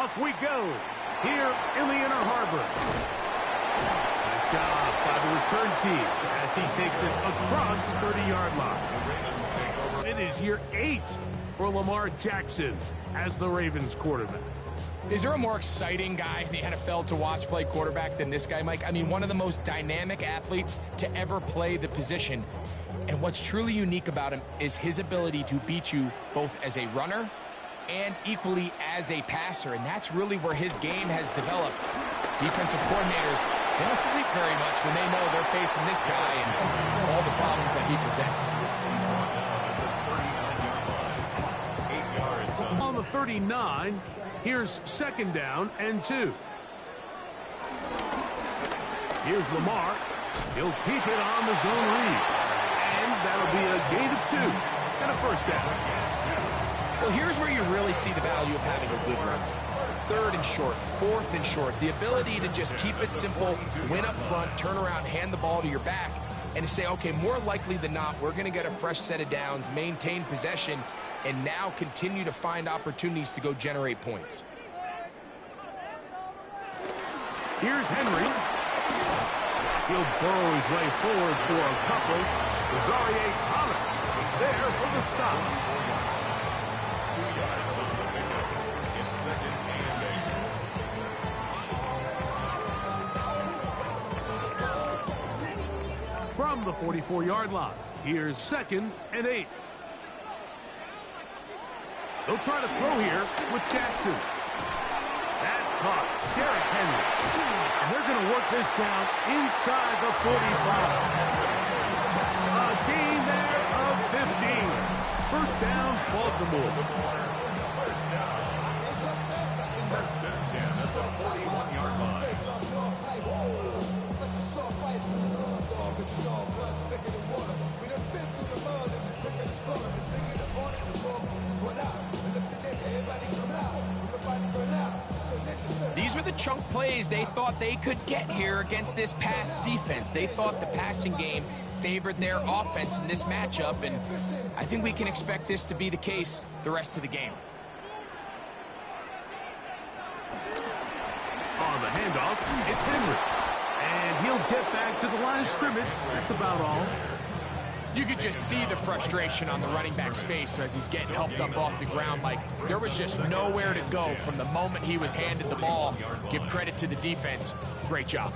Off we go here in the Inner Harbor. Nice job by the return team as he takes it across the 30-yard line. It is year 8 for Lamar Jackson as the Ravens quarterback. Is there a more exciting guy in the NFL to watch play quarterback than this guy, Mike? I mean, one of the most dynamic athletes to ever play the position. And what's truly unique about him is his ability to beat you both as a runner and equally as a passer. And that's really where his game has developed. Defensive coordinators, they don't sleep very much when they know they're facing this guy and all the problems that he presents. On the 39, here's 2nd down and 2. Here's Lamar. He'll keep it on the zone read. And that'll be a gain of 2 and a 1st down. Well, here's where you really see the value of having a good run. 3rd and short, 4th and short. The ability to just keep it simple, win up front, turn around, hand the ball to your back, and to say, okay, more likely than not, we're going to get a fresh set of downs, maintain possession, and now continue to find opportunities to go generate points. Here's Henry. He'll burrow his way forward for a couple. Rosario Thomas there for the stop. From the 44-yard line, here's 2nd and 8. They'll try to throw here with Jackson. That's caught. Derrick Henry. And they're going to work this down inside the 45. A gain there of 15. 1st down, Baltimore. First and 10 at the 41-yard line. These were the chunk plays they thought they could get here against this pass defense. They thought the passing game favored their offense in this matchup, and I think we can expect this to be the case the rest of the game. On the handoff, it's Henry. And he'll get back to the line of scrimmage. That's about all. You could just see the frustration on the running back's face as he's getting helped up off the ground. Like, there was just nowhere to go from the moment he was handed the ball. Give credit to the defense. Great job.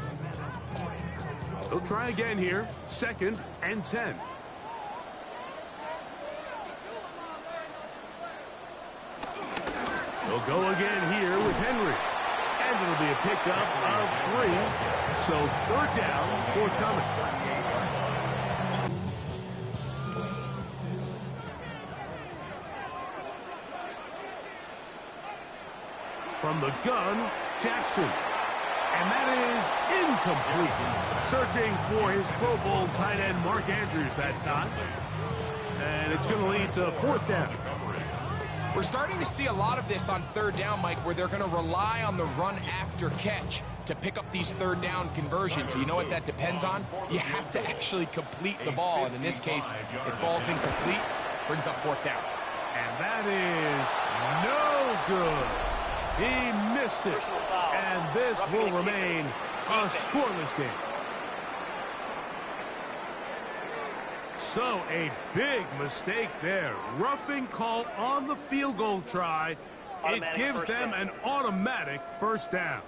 They'll try again here. 2nd and 10. They'll go again here with Henry. And it'll be a pickup of 3. So 3rd down, forthcoming. From the gun, Jackson. And that is incomplete. Searching for his Pro Bowl tight end, Mark Andrews, that time. And it's going to lead to 4th down. We're starting to see a lot of this on 3rd down, Mike, where they're going to rely on the run after catch to pick up these 3rd down conversions. So you know what that depends on? You have to actually complete the ball. And in this case, it falls incomplete, brings up 4th down. And that is no good. He missed it. And this will remain a scoreless game. So a big mistake there. Roughing call on the field goal try. It gives them an automatic 1st down.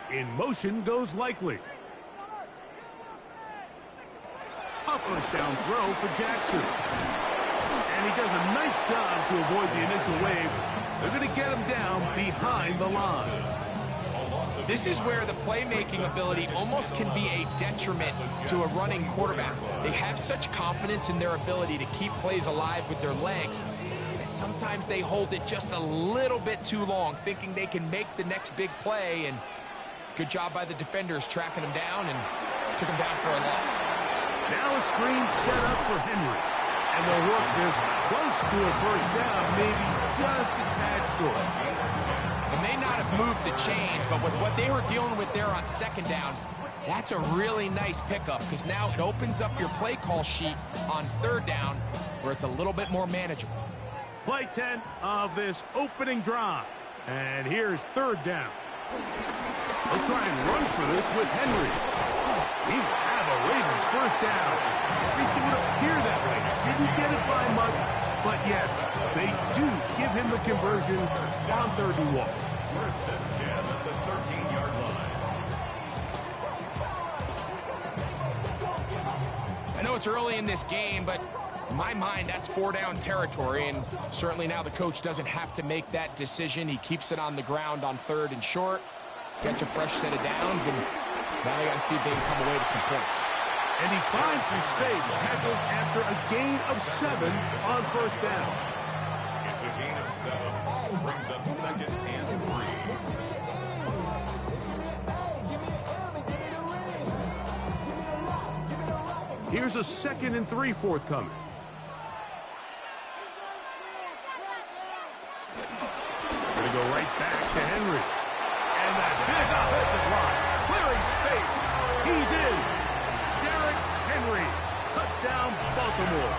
In motion goes Likely. A 1st down throw for Jackson. And he does a nice job to avoid the initial wave. They're going to get him down behind the line. This is where the playmaking ability almost can be a detriment to a running quarterback. They have such confidence in their ability to keep plays alive with their legs. Sometimes they hold it just a little bit too long, thinking they can make the next big play. And good job by the defenders tracking him down and took him down for a loss. Now a screen set up for Henry. And they'll work this close to a 1st down, maybe just a tad short. The may not have moved the chains, but with what they were dealing with there on second down, that's a really nice pickup because now it opens up your play call sheet on third down where it's a little bit more manageable. Play 10 of this opening drive. And here's third down. They'll try and run for this with Henry. He will have a Ravens first down. At least it would appear that way. Didn't get it by much, but yes, they do give him the conversion on third and one. First and 10 at the 13-yard line. I know it's early in this game, but in my mind, that's four-down territory, and certainly now the coach doesn't have to make that decision. He keeps it on the ground on third and short, gets a fresh set of downs, and now they got to see if they can come away with some points. And he finds some space, tackled after a gain of 7 on first down. It's a gain of 7. Brings up second and 3. Here's a 2nd and 3 forthcoming. Gonna go right back to Henry. And that big offensive line, clearing space. He's in. Derrick Henry, touchdown Baltimore.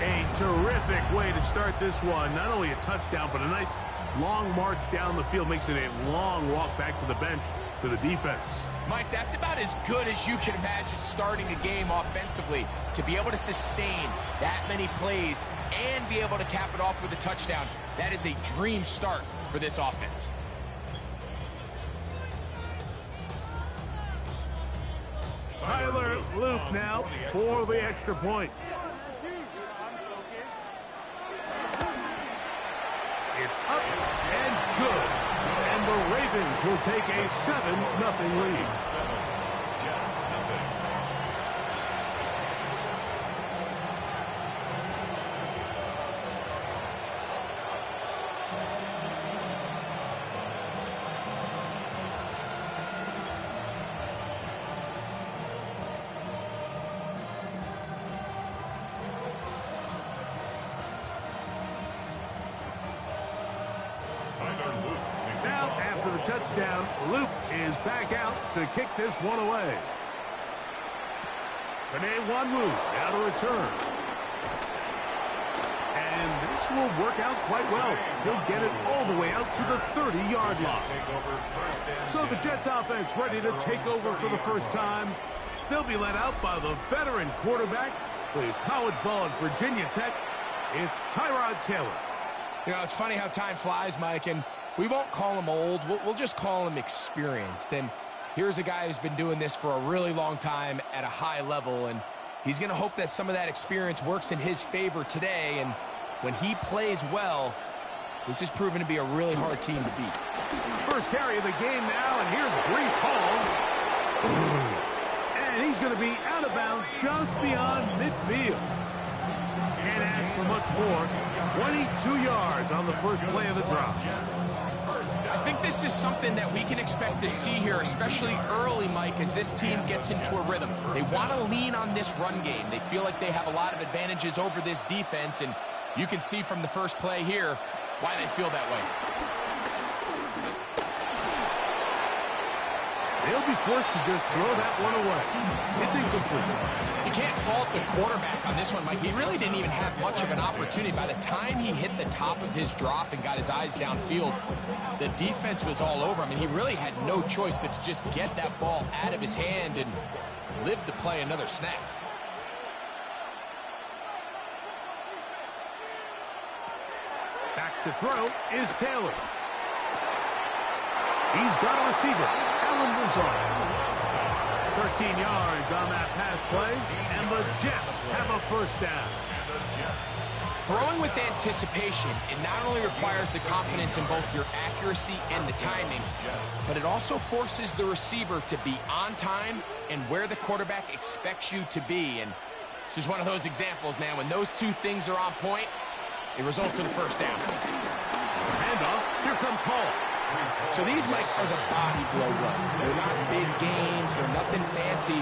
A terrific way to start this one. Not only a touchdown, but a nice long march down the field. Makes it a long walk back to the bench for the defense. Mike, that's about as good as you can imagine starting a game offensively. To be able to sustain that many plays and be able to cap it off with a touchdown, that is a dream start for this offense. Tyler Loop now for the extra point. It's up and good. And the Ravens will take a 7-0 lead. Now, after the touchdown, Luke is back out to kick this one away. Panay Wanwu now to return. And this will work out quite well. He'll get it all the way out to the 30-yard line. So the Jets offense ready to take over for the first time. They'll be led out by the veteran quarterback, plays college ball at Virginia Tech. It's Tyrod Taylor. You know, it's funny how time flies, Mike, and we won't call him old. We'll just call him experienced. And here's a guy who's been doing this for a really long time at a high level, and he's going to hope that some of that experience works in his favor today. And when he plays well, this is proven to be a really hard team to beat. First carry of the game now, and here's Breece Hall. And he's going to be out of bounds just beyond midfield. Can't ask for much more. 22 yards on the first play of the drive. I think this is something that we can expect to see here, especially early, Mike, as this team gets into a rhythm. They want to lean on this run game. They feel like they have a lot of advantages over this defense, and you can see from the first play here why they feel that way. They'll be forced to just throw that one away. It's incomplete. You can't fault the quarterback on this one, Mike. He really didn't even have much of an opportunity. By the time he hit the top of his drop and got his eyes downfield, the defense was all over him, and he really had no choice but to just get that ball out of his hand and live to play another snap. Back to throw is Taylor. He's got a receiver, Allen Lazard. 13 yards on that pass play, and the Jets have a first down. Throwing with anticipation, it not only requires the confidence in both your accuracy and the timing, but it also forces the receiver to be on time and where the quarterback expects you to be. And this is one of those examples, man. When those two things are on point, it results in a first down. Handoff, here comes Hall. So these, Mike, are the body blow runs. They're not big gains. They're nothing fancy,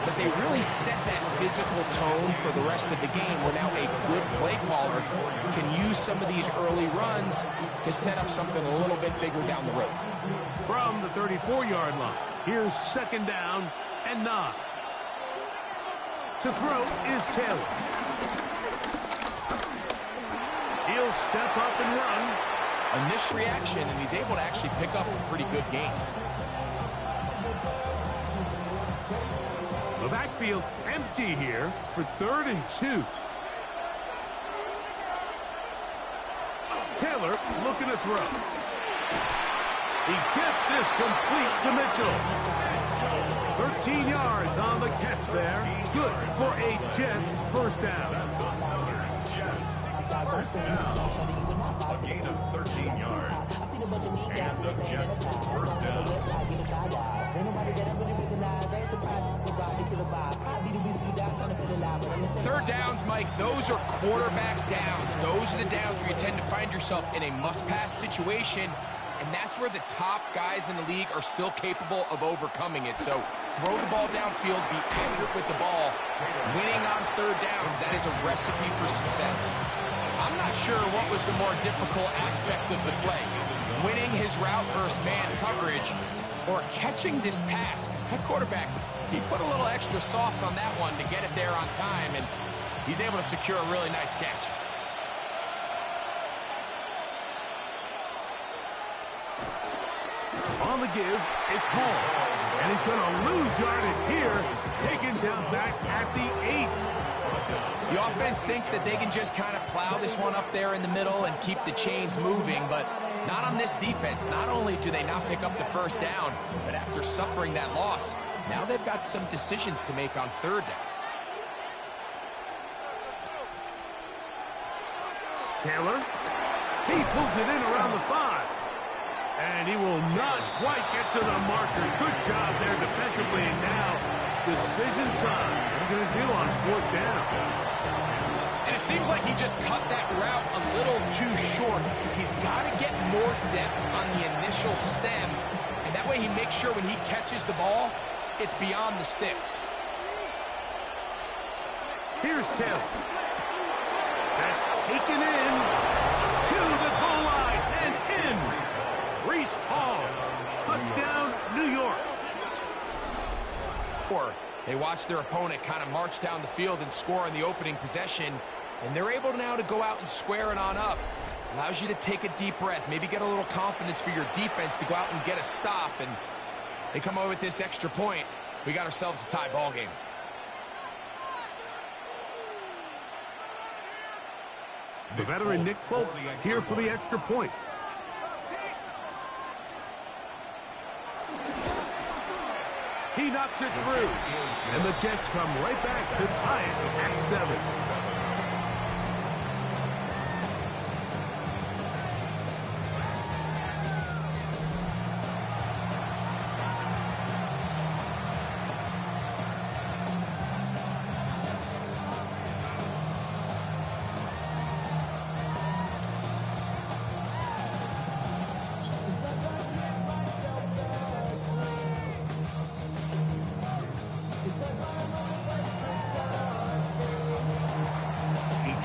but they really set that physical tone for the rest of the game where now a good play caller can use some of these early runs to set up something a little bit bigger down the road. From the 34-yard line, here's second down and 9. To throw is Taylor. He'll step up and run. Initial reaction, and he's able to actually pick up a pretty good game. The backfield empty here for 3rd and 2. Taylor looking to throw. He gets this complete to Mitchell. 13 yards on the catch there. Good for a Jets first down. First down. A gain of 13 yards. And the Jets first down. Third downs, Mike, those are quarterback downs. Those are the downs where you tend to find yourself in a must-pass situation, and that's where the top guys in the league are still capable of overcoming it. So throw the ball downfield, be accurate with the ball. Winning on third downs, that is a recipe for success. I'm not sure what was the more difficult aspect of the play. Winning his route versus man coverage or catching this pass, because that quarterback, he put a little extra sauce on that one to get it there on time, and he's able to secure a really nice catch. On the give, it's Hall. And he's going to lose yardage here, taken down back at the 8. The offense thinks that they can just kind of plow this one up there in the middle and keep the chains moving, but not on this defense. Not only do they not pick up the first down, but after suffering that loss, now they've got some decisions to make on third down. Taylor, he pulls it in around the 5. And he will not quite get to the marker. Good job there defensively. And now, decision time. What are you going to do on 4th down? And it seems like he just cut that route a little too short. He's got to get more depth on the initial stem. And that way he makes sure when he catches the ball, it's beyond the sticks. Here's Taylor. That's taken in to the goal line and in. Reese Hall, touchdown, New York. They watch their opponent kind of march down the field and score on the opening possession, and they're able now to go out and square it on up. Allows you to take a deep breath, maybe get a little confidence for your defense to go out and get a stop, and they come away with this extra point. We got ourselves a tie ball game. The veteran Nick Folk here for the extra point. He knocks it through, and the Jets come right back to tie it at 7.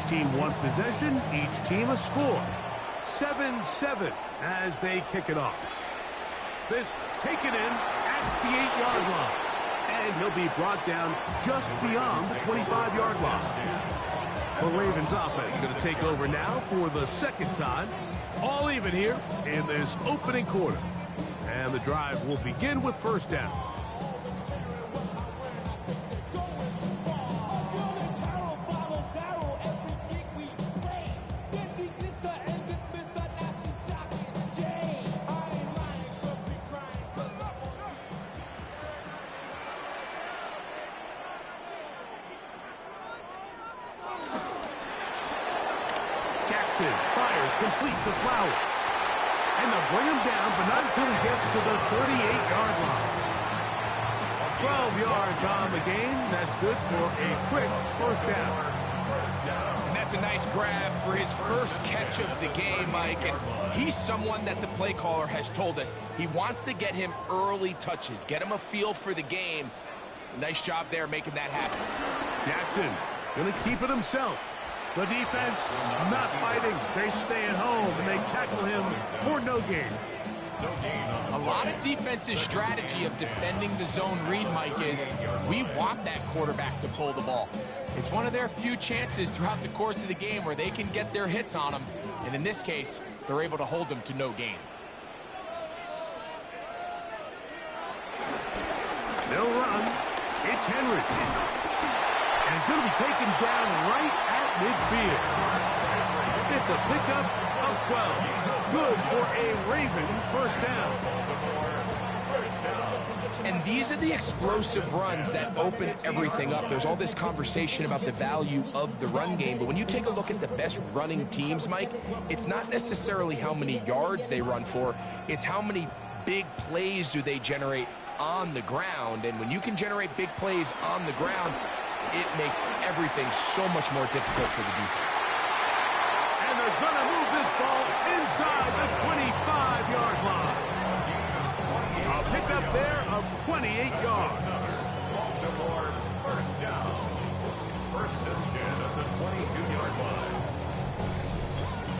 Team one possession, each team a score. 7-7 as they kick it off. This taken in at the 8-yard line. And he'll be brought down just beyond the 25-yard line. The Ravens offense going to take over now for the second time. All even here in this opening quarter. And the drive will begin with first down. Fires complete to Flowers. And they'll bring him down, but not until he gets to the 38-yard line. 12 yards on the game. That's good for a quick first down. And that's a nice grab for his first catch of the game, Mike. And he's someone that the play caller has told us he wants to get him early touches, get him a feel for the game. Nice job there making that happen. Jackson going to keep it himself. The defense not fighting. They stay at home and they tackle him for no gain. A lot of defense's strategy of defending the zone read, Mike, is we want that quarterback to pull the ball. It's one of their few chances throughout the course of the game where they can get their hits on him. And in this case, they're able to hold him to no gain. They'll run. It's Henry. And he's going to be taken down right at midfield. It's a pickup of 12. Good for a Raven first down. And these are the explosive runs that open everything up. There's all this conversation about the value of the run game, but when you take a look at the best running teams, Mike, it's not necessarily how many yards they run for, it's how many big plays do they generate on the ground. And when you can generate big plays on the ground, it makes everything so much more difficult for the defense. And they're going to move this ball inside the 25-yard line. A pickup there of 28 yards. Baltimore first down. First and 10 at the 22-yard line.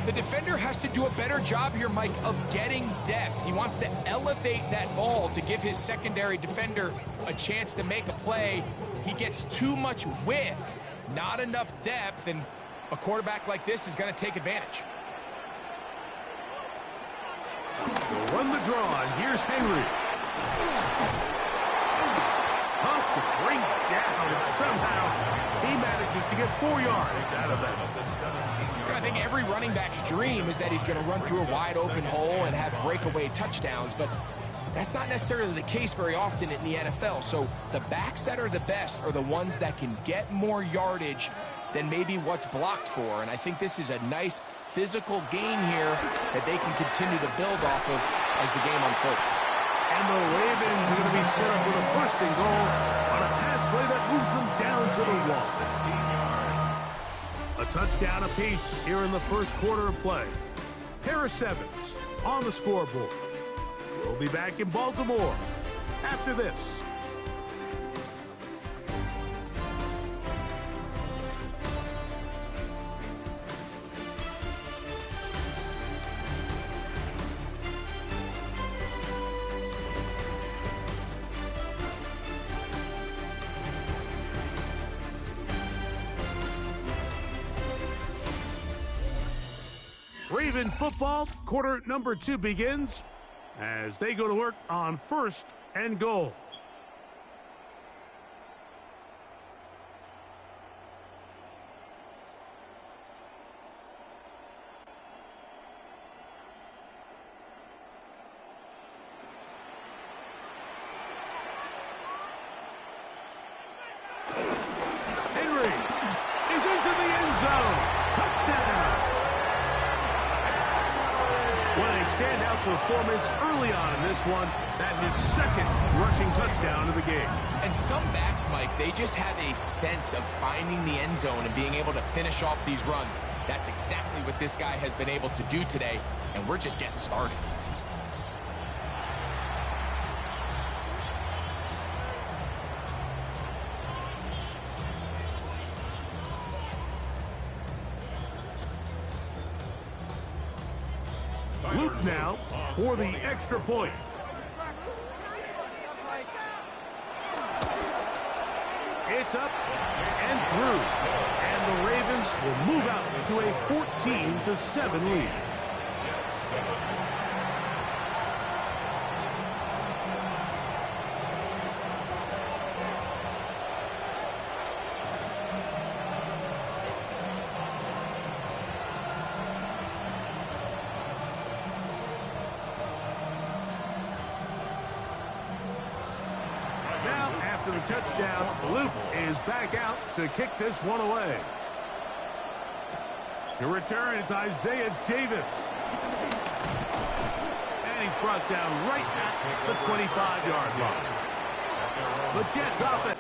The defender has to do a better job here, Mike, of getting depth. He wants to elevate that ball to give his secondary defender a chance to make a play. He gets too much width, not enough depth, and a quarterback like this is going to take advantage. They'll run the draw, and here's Henry. Tough to bring down, and somehow he manages to get 4 yards out of that. I think every running back's dream is that he's going to run through a wide open hole and have breakaway touchdowns, but that's not necessarily the case very often in the NFL. So the backs that are the best are the ones that can get more yardage than maybe what's blocked for. And I think this is a nice physical gain here that they can continue to build off of as the game unfolds. And the Ravens are going to be set up with a first and goal on a pass play that moves them down to the wall. 16 yards. A touchdown apiece here in the first quarter of play. Pair of sevens on the scoreboard. We'll be back in Baltimore after this. Raven football, quarter number 2 begins as they go to work on first and goal. Henry is into the end zone. Touchdown. What a standout performance early on in this one. That his second rushing touchdown of the game. And some backs, Mike, they just have a sense of finding the end zone and being able to finish off these runs. That's exactly what this guy has been able to do today, and we're just getting started. Luke now for the extra point. It's up and through. And the Ravens will move out to a 14-7 lead. After the touchdown, Luke is back out to kick this one away. To return, it's Isaiah Davis. And he's brought down right at the 25-yard line. The Jets offense.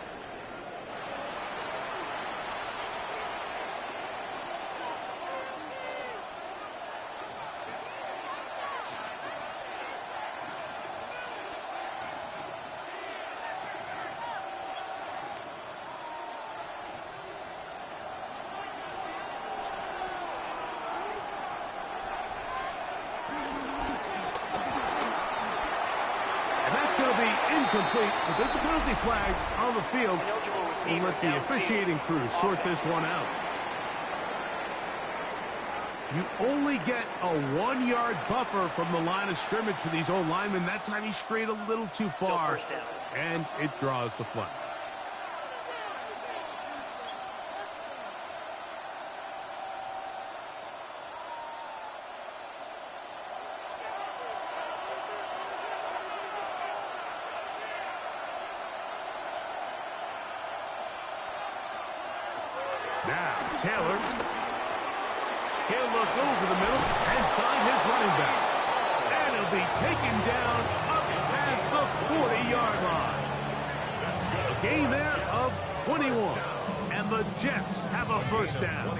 complete, but there's a penalty flag on the field. We'll let the officiating crew sort this one out. You only get a 1-yard buffer from the line of scrimmage for these old linemen. That time he strayed a little too far, and it draws the flag. Now, Taylor. He'll look over the middle and find his running back. And he'll be taken down up past the 40-yard line. A gain there of 21. And the Jets have a first down.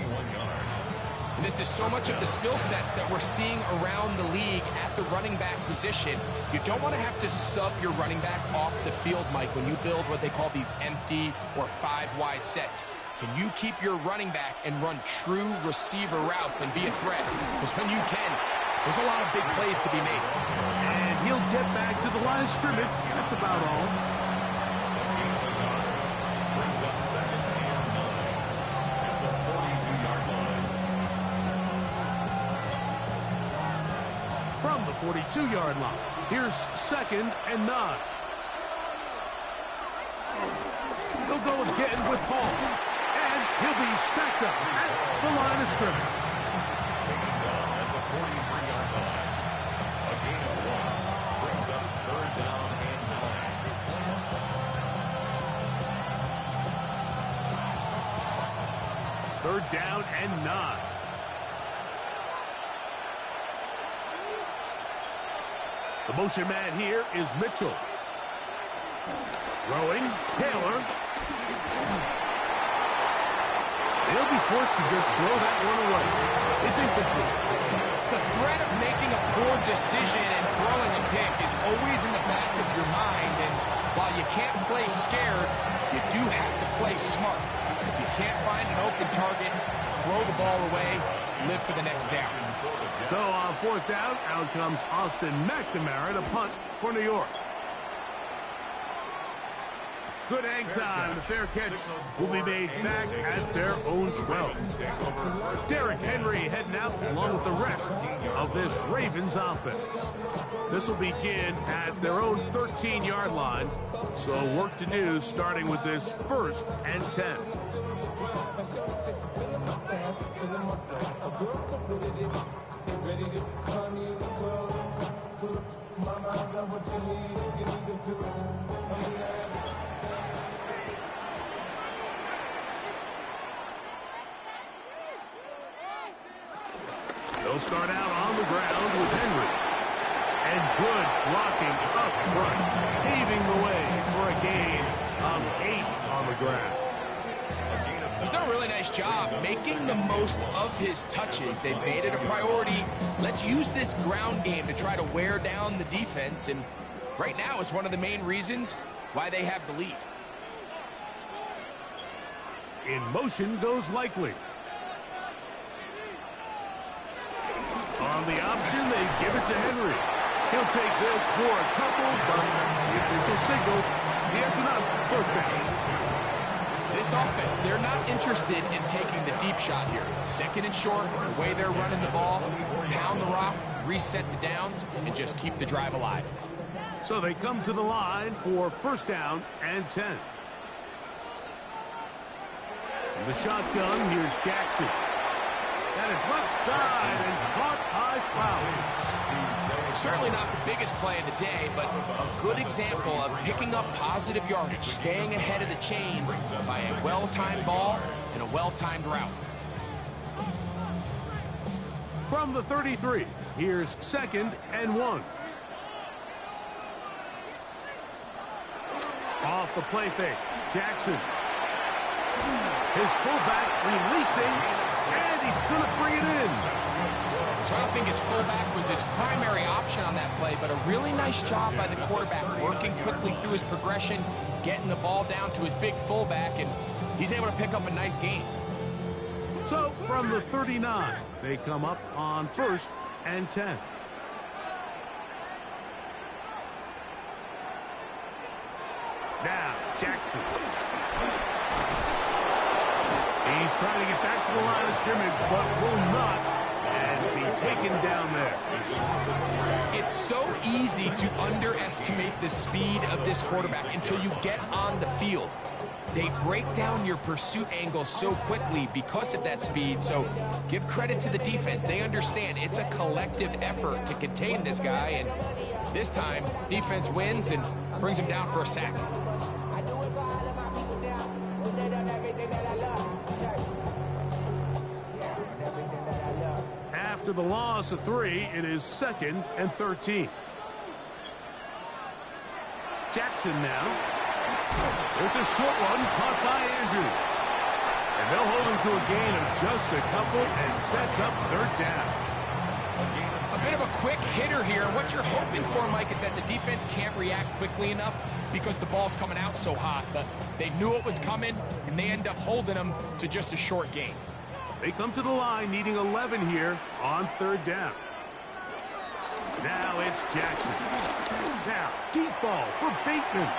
And this is so much of the skill sets that we're seeing around the league at the running back position. You don't want to have to sub your running back off the field, Mike, when you build what they call these empty or 5-wide sets. Can you keep your running back and run true receiver routes and be a threat? Because when you can, there's a lot of big plays to be made. And he'll get back to the line of scrimmage. That's about all. Brings up 2nd and 9 at the 42-yard line. From the 42-yard line, here's 2nd and 9. He'll go again with Paul. He'll be stacked up at the line of scrimmage. Taking down at the 43-yard line. A gain of 1 brings up 3rd down and 9. 3rd down and 9. The motion man here is Mitchell. Throwing, Taylor. He'll be forced to just throw that one away. It's incomplete. The threat of making a poor decision and throwing a pick is always in the back of your mind, and while you can't play scared, you do have to play smart. If you can't find an open target, throw the ball away, live for the next down. So on 4th down, out comes Austin McNamara to punt for New York. Good hang time. The fair catch will be made back at their own 12. Derrick Henry heading out along with the rest of this Ravens offense. This will begin at their own 13-yard line. So work to do starting with this 1st and 10. They'll start out on the ground with Henry. And good blocking up front, paving the way for a gain of 8 on the ground. He's done a really nice job making the most of his touches. They've made it a priority. Let's use this ground game to try to wear down the defense, and right now it's one of the main reasons why they have the lead. In motion goes Likely. On the option, they give it to Henry. He'll take this for a couple, but the official signal, he has enough. First down. This offense, they're not interested in taking the deep shot here. 2nd and short, the way they're running the ball, pound the rock, reset the downs, and just keep the drive alive. So they come to the line for 1st down and 10. In the shotgun, here's Jackson. That is left side and caught high foul. Certainly not the biggest play of the day, but a good example of picking up positive yardage, staying ahead of the chains by a well-timed ball and a well-timed route. From the 33, here's 2nd and 1. Off the play fake, Jackson. His fullback releasing, and he's going to bring it in. So I don't think his fullback was his primary option on that play, but a really nice job by the quarterback working quickly through his progression, getting the ball down to his big fullback, and he's able to pick up a nice gain. So from the 39, they come up on 1st and 10. Now, Jackson. He's trying to get back to the line of scrimmage, but will not, and be taken down there. It's so easy to underestimate the speed of this quarterback until you get on the field. They break down your pursuit angles so quickly because of that speed, so give credit to the defense. They understand it's a collective effort to contain this guy, and this time, defense wins and brings him down for a sack. After the loss of 3, it is 2nd and 13. Jackson now. There's a short one caught by Andrews. And they'll hold him to a gain of just a couple and sets up 3rd down. A bit of a quick hitter here. What you're hoping for, Mike, is that the defense can't react quickly enough because the ball's coming out so hot. But they knew it was coming, and they end up holding them to just a short gain. They come to the line needing 11 here on 3rd down. Now it's Jackson. Now, deep ball for Bateman.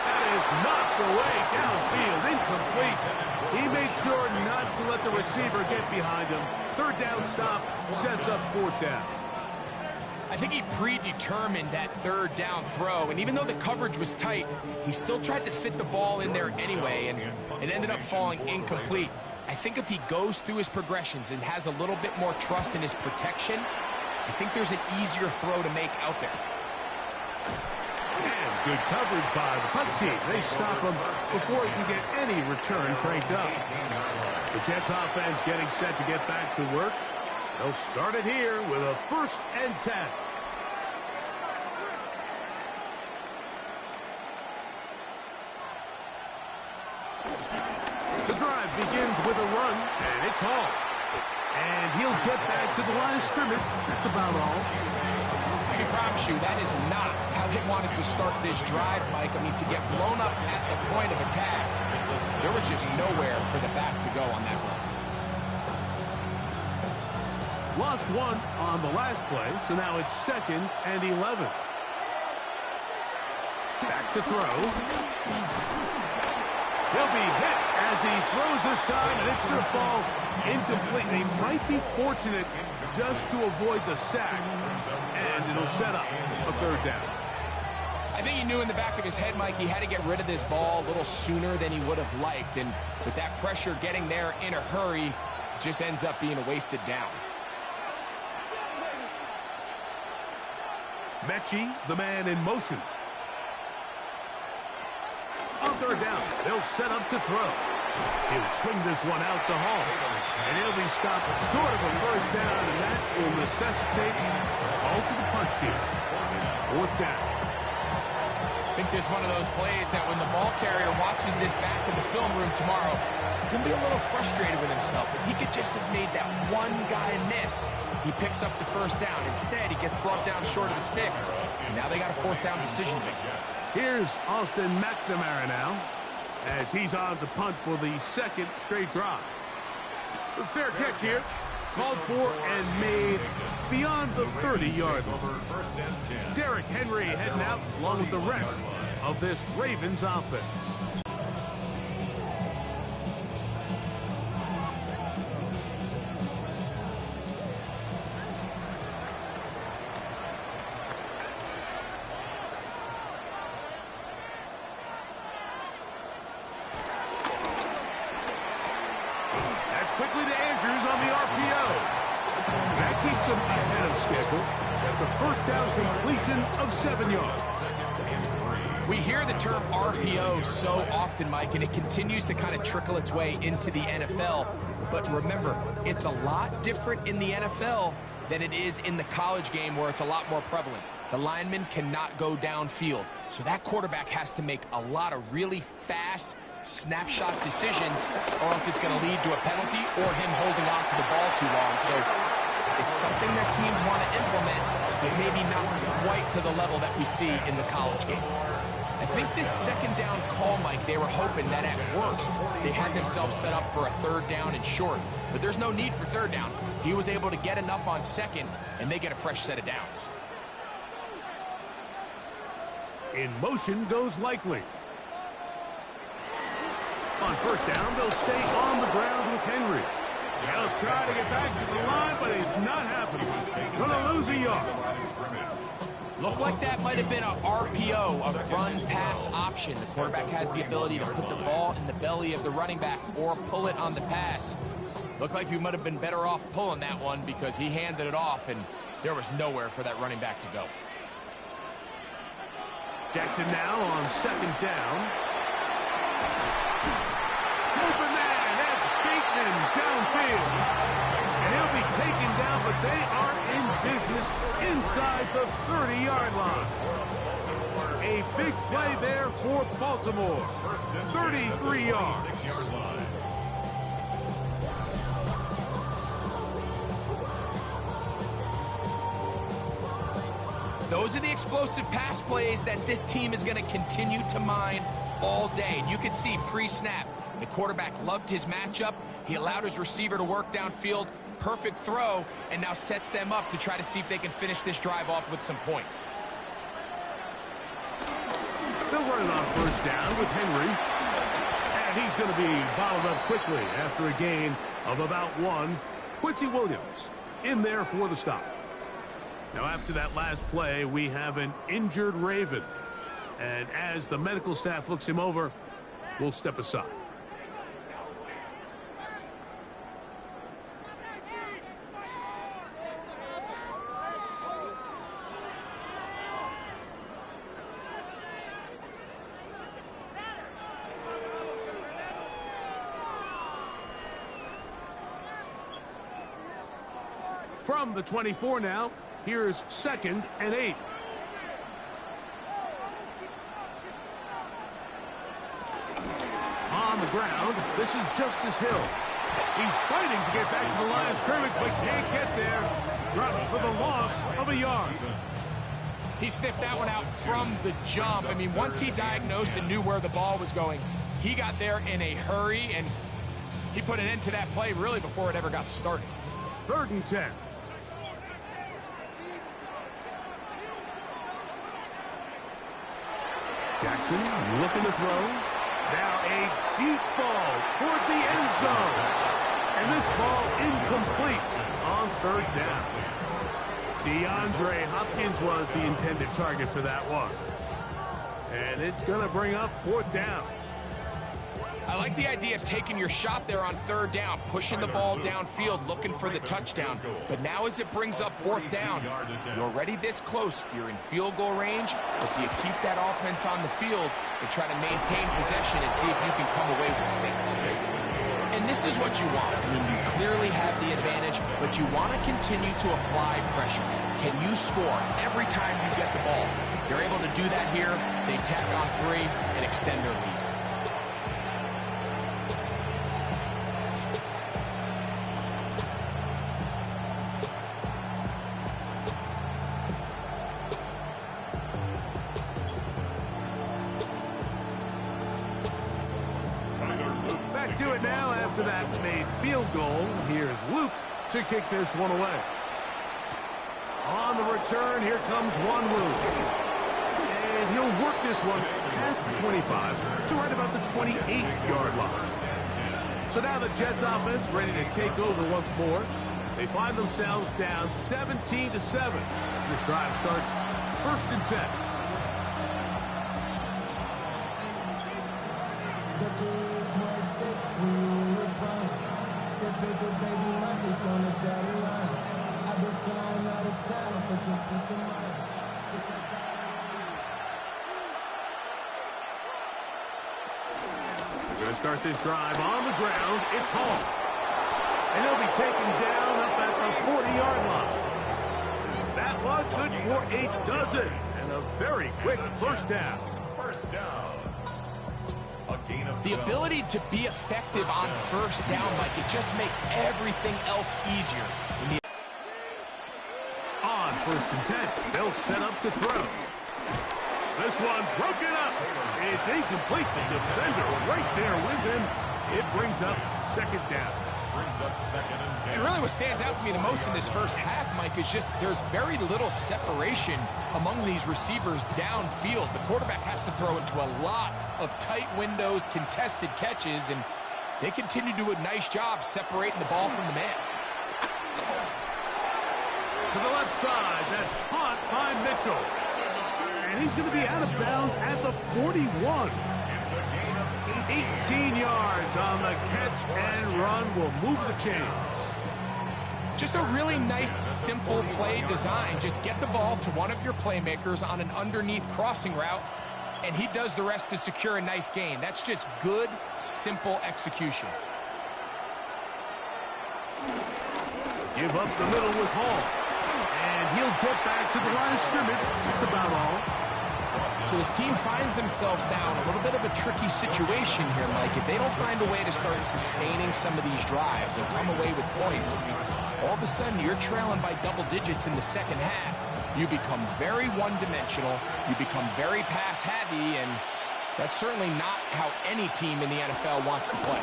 That is knocked away downfield, incomplete. He made sure not to let the receiver get behind him. 3rd down stop sets up 4th down. I think he predetermined that 3rd down throw, and even though the coverage was tight, he still tried to fit the ball in there anyway, and it ended up falling incomplete. I think if he goes through his progressions and has a little bit more trust in his protection, I think there's an easier throw to make out there. And good coverage by the punt team. They stop him before he can get any return cranked up. The Jets offense getting set to get back to work. They'll start it here with a 1st and 10. The drive begins with a run, and it's Hall. And he'll get back to the line of scrimmage. That's about all. I can promise you that is not how they wanted to start this drive, Mike. I mean, to get blown up at the point of attack, there was just nowhere for the back to go on that run. Lost 1 on the last play, so now it's 2nd and 11. Back to throw. He'll be hit as he throws this time, and it's going to fall incomplete. They might be fortunate just to avoid the sack, and it'll set up a 3rd down. I think he knew in the back of his head, Mike, he had to get rid of this ball a little sooner than he would have liked, and with that pressure getting there in a hurry, it just ends up being a wasted down. Mechie, the man in motion. On 3rd down, they'll set up to throw. He'll swing this one out to Hall. And he'll be stopped short of a 1st down, and that will necessitate a call to the punt team. It's 4th down. I think there's one of those plays that when the ball carrier watches this back in the film room tomorrow, he's going to be a little frustrated with himself. If he could just have made that one guy miss, he picks up the 1st down. Instead, he gets brought down short of the sticks. And now they got a 4th down decision to make. Here's Austin McNamara now, as he's on to punt for the 2nd straight drive. The fair catch here, called for and made beyond the 30-yard line. Derrick Henry heading out along with the rest of this Ravens offense. Quickly to Andrews on the RPO. That keeps him ahead of schedule. That's a 1st down completion of 7 yards. We hear the term RPO so often, Mike, and it continues to kind of trickle its way into the NFL. But remember, it's a lot different in the NFL than it is in the college game where it's a lot more prevalent. The lineman cannot go downfield. So that quarterback has to make a lot of really fast snapshot decisions, or else it's going to lead to a penalty or him holding on to the ball too long. So it's something that teams want to implement, but maybe not quite to the level that we see in the college game. I think this 2nd down call, Mike, they were hoping that at worst they had themselves set up for a 3rd down and short. But there's no need for 3rd down. He was able to get enough on 2nd, and they get a fresh set of downs. In motion goes Likely. On first down, they'll stay on the ground with Henry. They'll try to get back to the line, but it's not happening. Gonna lose a yard. Looked like that might have been a RPO, a run-pass option. The quarterback has the ability to put the ball in the belly of the running back or pull it on the pass. Looked like he might have been better off pulling that one because he handed it off, and there was nowhere for that running back to go. Jackson now on second down. Open man, that's Bateman downfield. And he'll be taken down, but they are in business inside the 30-yard line. A big play there for Baltimore. 33 yards. Those are the explosive pass plays that this team is going to continue to mine all day. And you can see pre-snap, the quarterback loved his matchup. He allowed his receiver to work downfield. Perfect throw, and now sets them up to try to see if they can finish this drive off with some points. They'll run it on first down with Henry. And he's going to be bottled up quickly after a gain of about 1. Quincy Williams in there for the stop. Now, after that last play, we have an injured Raven. And as the medical staff looks him over, we'll step aside. From the 24 now. Here's 2nd and 8. On the ground, this is Justice Hill. He's fighting to get back to the line of scrimmage, but can't get there. Dropped for the loss of a yard. He sniffed that one out from the jump. I mean, once he diagnosed and knew where the ball was going, he got there in a hurry, and he put an end to that play really before it ever got started. 3rd and 10. Jackson looking to throw. Now a deep ball toward the end zone. And this ball incomplete on 3rd down. DeAndre Hopkins was the intended target for that one. And it's going to bring up 4th down. I like the idea of taking your shot there on 3rd down, pushing the ball downfield, looking for the touchdown. But now as it brings up 4th down, you're already this close. You're in field goal range, but do you keep that offense on the field and try to maintain possession and see if you can come away with 6? And this is what you want. I mean, you clearly have the advantage, but you want to continue to apply pressure. Can you score every time you get the ball? They're able to do that here. They tack on 3 and extend their lead. Do it now after that made field goal. Here's Luke to kick this one away. On the return, here comes Wanwu. And he'll work this one past the 25 to right about the 28-yard line. So now the Jets offense ready to take over once more. They find themselves down 17-7 as this drive starts 1st and 10. On the dotted line, I've been flying out of town for some peace of mind. We're going to start this drive on the ground. It's Hall. And he'll be taken down up at the 40-yard line. That one good for a dozen. And a very quick 1st down. 1st down. The ability to be effective on 1st down, like it just makes everything else easier. On 1st and 10, they'll set up to throw. This one broken up. It's incomplete. The defender right there with him. It brings up 2nd down. brings up 2nd and 10. And really what stands out to me the most in this first half, Mike, is just there's very little separation among these receivers downfield. The quarterback has to throw into a lot of tight windows, contested catches, and they continue to do a nice job separating the ball from the man. To the left side, that's caught by Mitchell. And he's going to be out of bounds at the 41. It's a gain of 18 yards on the catch and run will move the chains. Just a really nice, simple play design. Just get the ball to one of your playmakers on an underneath crossing route, and he does the rest to secure a nice gain. That's just good, simple execution. Give up the middle with Hall. And he'll get back to the line of scrimmage. That's about all. So his team finds themselves now in a little bit of a tricky situation here, Mike. If they don't find a way to start sustaining some of these drives and come away with points, all of a sudden you're trailing by double digits in the second half. You become very one-dimensional. You become very pass-heavy, and that's certainly not how any team in the NFL wants to play.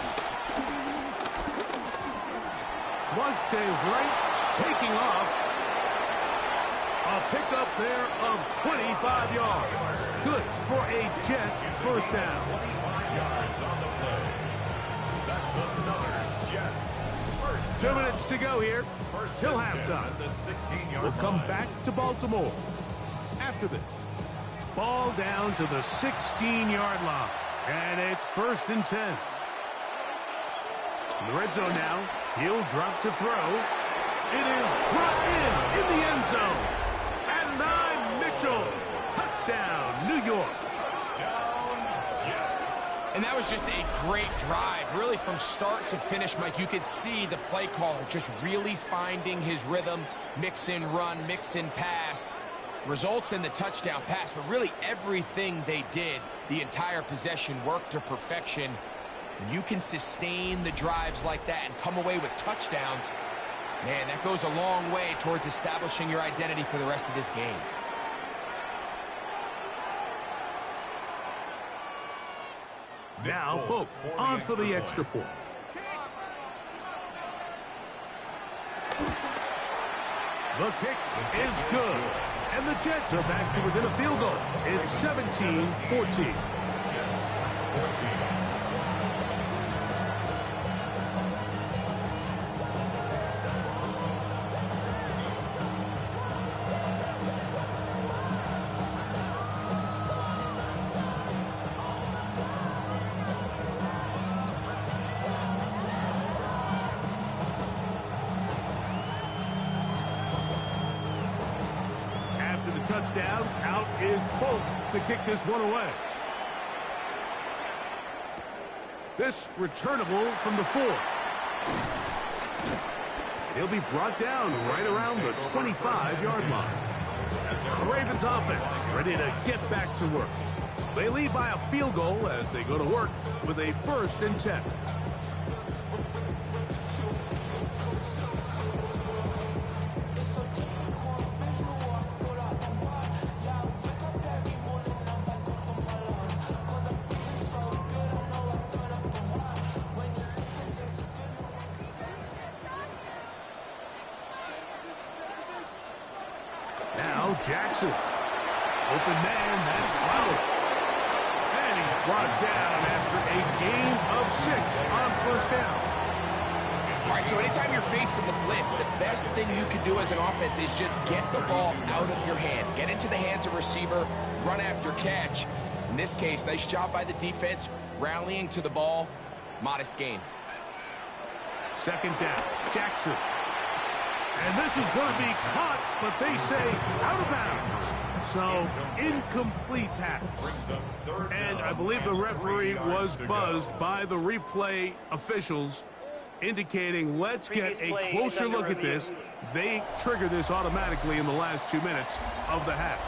Flush to his right, taking off. A pickup there of 25 yards. Good for a Jets first down. 25 yards on the play. That's another Jets first 2 down. minutes to go here. First Till and 10 halftime. at the 16-yard We'll come line. back to Baltimore after this. Ball down to the 16-yard line. And it's 1st and 10. In the red zone now. He'll drop to throw. It is brought in the end zone. At 9, Mitchell. Touchdown, New York. Touchdown, Jets. And that was just a great drive. Really from start to finish, Mike, you could see the play caller just really finding his rhythm. Mix in run, mix in pass. Results in the touchdown pass, but really everything they did, the entire possession worked to perfection. When you can sustain the drives like that and come away with touchdowns, man, that goes a long way towards establishing your identity for the rest of this game. Now, Folk, on for the extra point. The kick is good. And the Jets are back to within a field goal. It's 17-14. Jets 14. After the touchdown, out is Folk to kick this one away. This returnable from the 4. He'll be brought down right around the 25-yard line. The Ravens offense ready to get back to work. They lead by a field goal as they go to work with a 1st and 10. Now Jackson. Open man, that's Flowers. And he's brought down after a gain of 6 on 1st down. All right, so anytime you're facing the blitz, the best thing you can do as an offense is just get the ball out of your hand. Get into the hands of receiver, run after catch. In this case, nice job by the defense, rallying to the ball, modest gain. 2nd down, Jackson. And this is going to be caught, but they say out of bounds. So, incomplete pass. And I believe the referee was buzzed by the replay officials, indicating let's get a closer look at this. They trigger this automatically in the last 2 minutes of the half.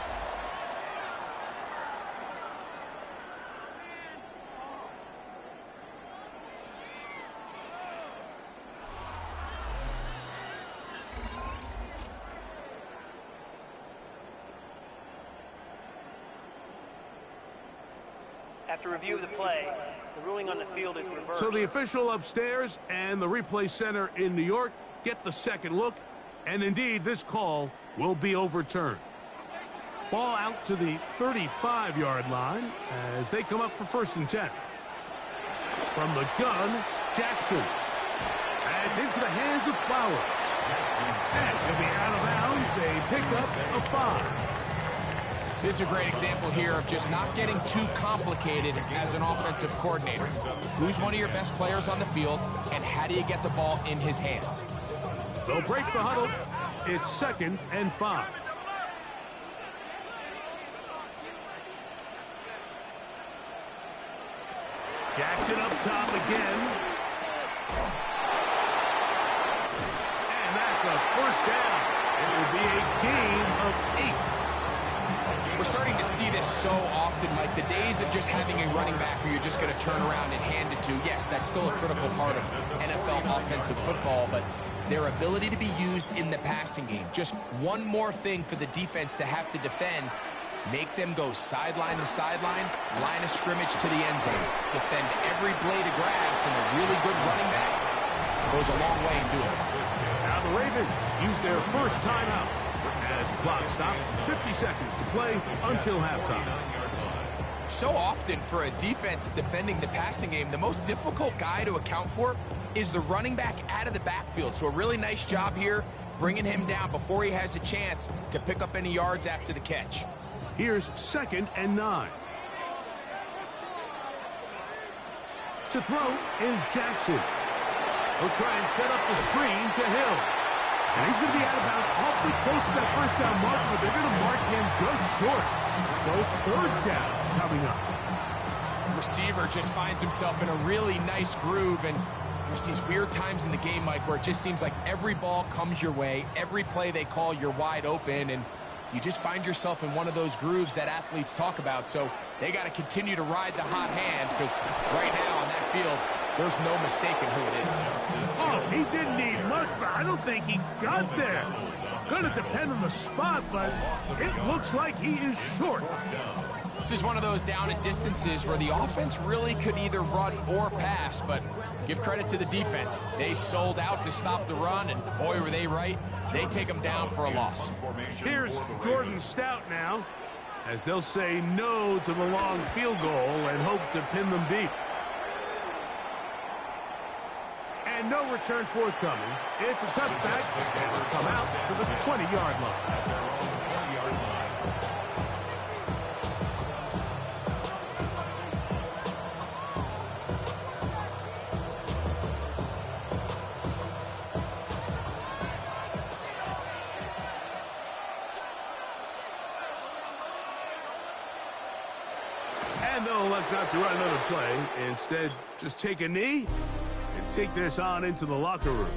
After review of the play, the ruling on the field is reversed. So the official upstairs and the replay center in New York get the second look, and indeed this call will be overturned. Ball out to the 35-yard line as they come up for 1st and 10. From the gun, Jackson. And it's into the hands of Flowers. And he'll be out of bounds, a pickup of 5. This is a great example here of just not getting too complicated as an offensive coordinator. Who's one of your best players on the field, and how do you get the ball in his hands? They'll break the huddle. It's 2nd and 5. Jackson up top again. And that's a 1st down. It will be a gain of 8. We're starting to see this so often, Mike. The days of just having a running back who you're just going to turn around and hand it to, yes, that's still a critical part of NFL offensive football, but their ability to be used in the passing game, just one more thing for the defense to have to defend, make them go sideline to sideline, line of scrimmage to the end zone, defend every blade of grass, and a really good running back goes a long way in doing it. Now the Ravens use their first timeout. As the clock stops, 50 seconds to play until halftime. So often for a defense defending the passing game, the most difficult guy to account for is the running back out of the backfield. So a really nice job here, bringing him down before he has a chance to pick up any yards after the catch. Here's 2nd and 9. To throw is Jackson. He'll try and set up the screen to Hill. And he's going to be out of bounds awfully close to that 1st down mark, but they're going to mark him just short. So 3rd down coming up. The receiver just finds himself in a really nice groove, and there's these weird times in the game, Mike, where it just seems like every ball comes your way, every play they call, you're wide open, and you just find yourself in one of those grooves that athletes talk about. So they got to continue to ride the hot hand, because right now on that field, there's no mistaking who it is. Oh, he didn't need much, but I don't think he got there. Going to depend on the spot, but it looks like he is short. This is one of those down and distances where the offense really could either run or pass, but give credit to the defense. They sold out to stop the run, and boy, were they right. They take them down for a loss. Here's Jordan Stout now, as they'll say no to the long field goal and hope to pin them deep. And no return forthcoming. It's a touchback, and will come out to the 20-yard line. And they'll elect not to run another play. Instead, just take a knee and take this on into the locker room.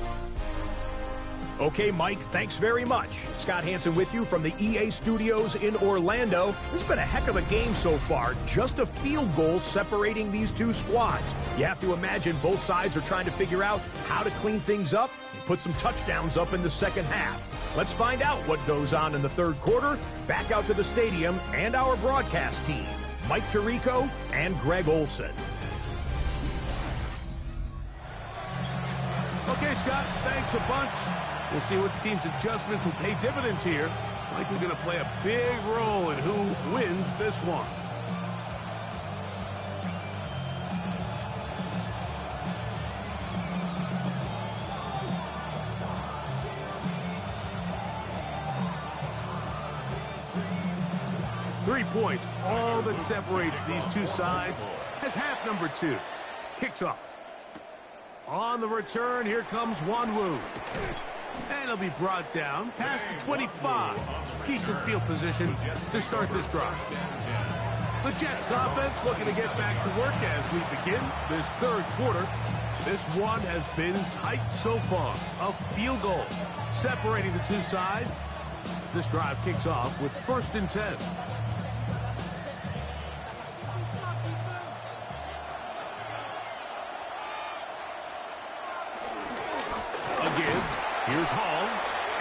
Okay, Mike, thanks very much. Scott Hansen with you from the EA Studios in Orlando. This has been a heck of a game so far. Just a field goal separating these two squads. You have to imagine both sides are trying to figure out how to clean things up and put some touchdowns up in the second half. Let's find out what goes on in the third quarter. Back out to the stadium and our broadcast team, Mike Tirico and Greg Olson. Okay, Scott, thanks a bunch. We'll see which team's adjustments will pay dividends here. Likely going to play a big role in who wins this one. Three points, all that separates these two sides, as half number 2 kicks off. On the return, here comes Wanwu. And he'll be brought down past the 25. Decent field position to start this drive. The Jets offense looking to get back to work as we begin this third quarter. This one has been tight so far. A field goal separating the two sides as this drive kicks off with 1st and 10. Here's Hall,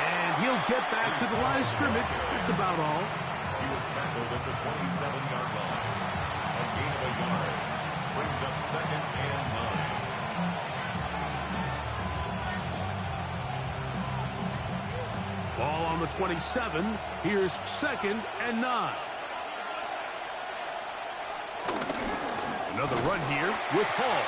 and he'll get back to the line of scrimmage. That's about all. He was tackled at the 27-yard line. A A gain of a yard. Brings up 2nd and 9. Ball on the 27. Here's 2nd and 9. Another run here with Hall.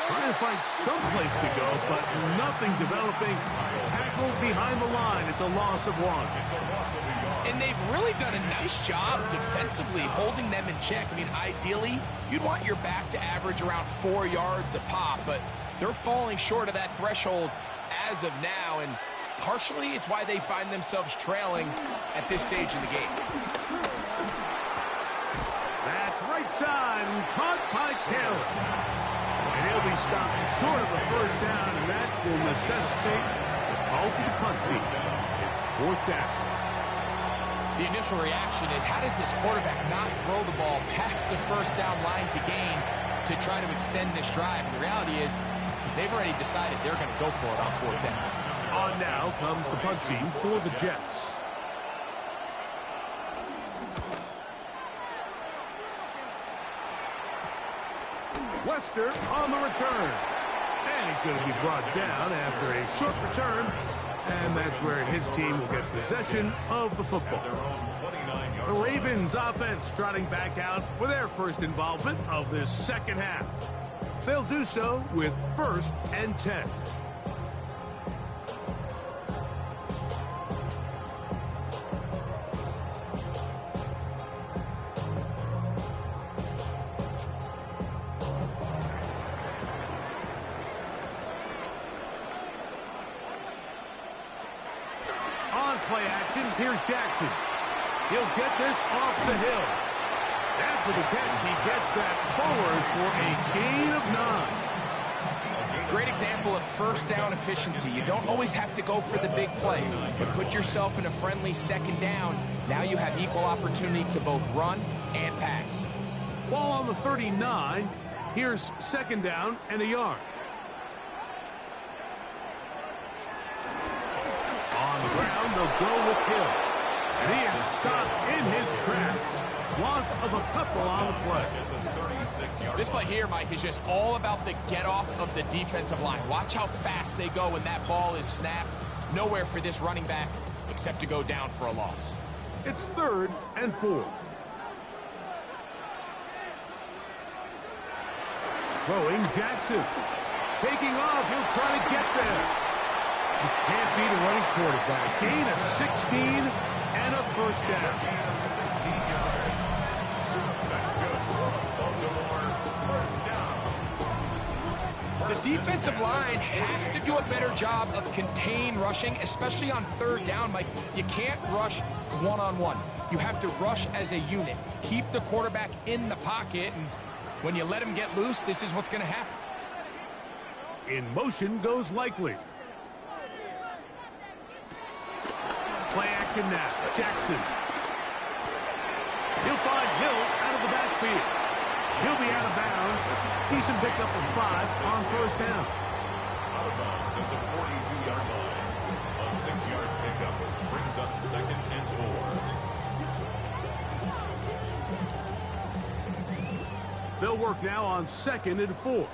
Trying to find some place to go, but nothing developing. Tackled behind the line. It's a loss of 1. It's a loss of a yard. And they've really done a nice job defensively holding them in check. I mean, ideally, you'd want your back to average around 4 yards a pop, but they're falling short of that threshold as of now, and partially it's why they find themselves trailing at this stage in the game. That's right side and caught by Taylor. And he'll be stopped short of the first down, and that will necessitate the call to the punt team. It's 4th down. The initial reaction is, how does this quarterback not throw the ball past the first down line to gain to try to extend this drive? And the reality is they've already decided they're going to go for it on 4th down. On now comes the punt team for the Jets. Wester on the return. And he's going to be brought down after a short return. And that's where his team will get possession of the football. The Ravens offense trotting back out for their first involvement of this second half. They'll do so with 1st and 10. Play action. Here's Jackson. He'll get this off the hill. After the catch, he gets that forward for a gain of 9. Great example of first down efficiency. You don't always have to go for the big play, but put yourself in a friendly 2nd down. Now you have equal opportunity to both run and pass. Ball on the 39. Here's 2nd down and a yard. On the ground, they'll go with Hill. And he is stopped in his tracks. Loss of a couple on the play. This play here, Mike, is just all about the get off of the defensive line. Watch how fast they go when that ball is snapped. Nowhere for this running back except to go down for a loss. It's 3rd and 4. Throwing Jackson. Taking off, he'll try to get there. You can't beat a running quarterback. Gain of 16 and a first down. The defensive line has to do a better job of contained rushing, especially on 3rd down. Mike, you can't rush one-on-one. You have to rush as a unit. Keep the quarterback in the pocket, and when you let him get loose, this is what's going to happen. In motion goes Likely. Play action now. Jackson. He'll find Hill out of the backfield. He'll be out of bounds. Decent pickup of 5 on 1st down. Out of bounds at the 42-yard line. A 6-yard pickup brings up 2nd and 4. They'll work now on 2nd and 4.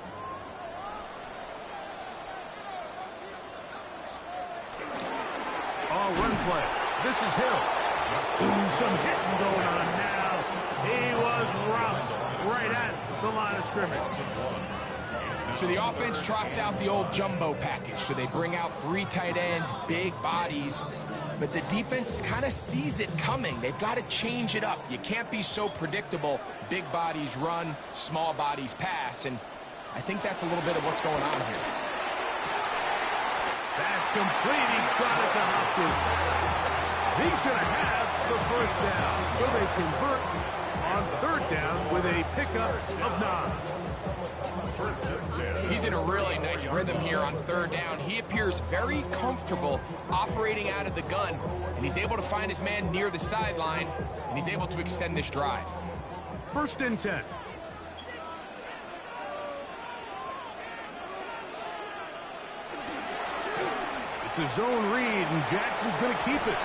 Run play. This is Hill. Ooh, some hitting going on now. He was robbed right at the line of scrimmage. So the offense trots out the old jumbo package. So they bring out 3 tight ends, big bodies, but the defense kind of sees it coming. They've got to change it up. You can't be so predictable. Big bodies run, small bodies pass, and I think that's a little bit of what's going on here. That's complete. He got it to Hopkins. He's going to have the first down. So they convert on 3rd down with a pickup of 9. He's in a really nice rhythm here on 3rd down. He appears very comfortable operating out of the gun, and he's able to find his man near the sideline, and he's able to extend this drive. 1st and 10. It's a zone read, and Jackson's going to keep it.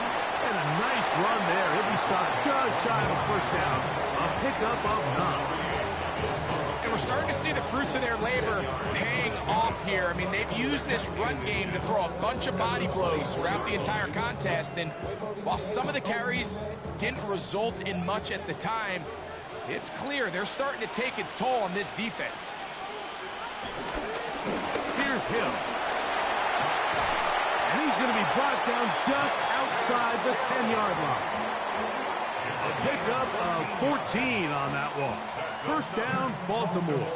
And a nice run there. He'll be stopped just shy of a first down. A pickup of 9. And we're starting to see the fruits of their labor paying off here. I mean, they've used this run game to throw a bunch of body blows throughout the entire contest. And while some of the carries didn't result in much at the time, it's clear they're starting to take its toll on this defense. Here's Hill. And he's going to be brought down just outside the 10-yard line. A pickup of 14 on that one. First down, Baltimore.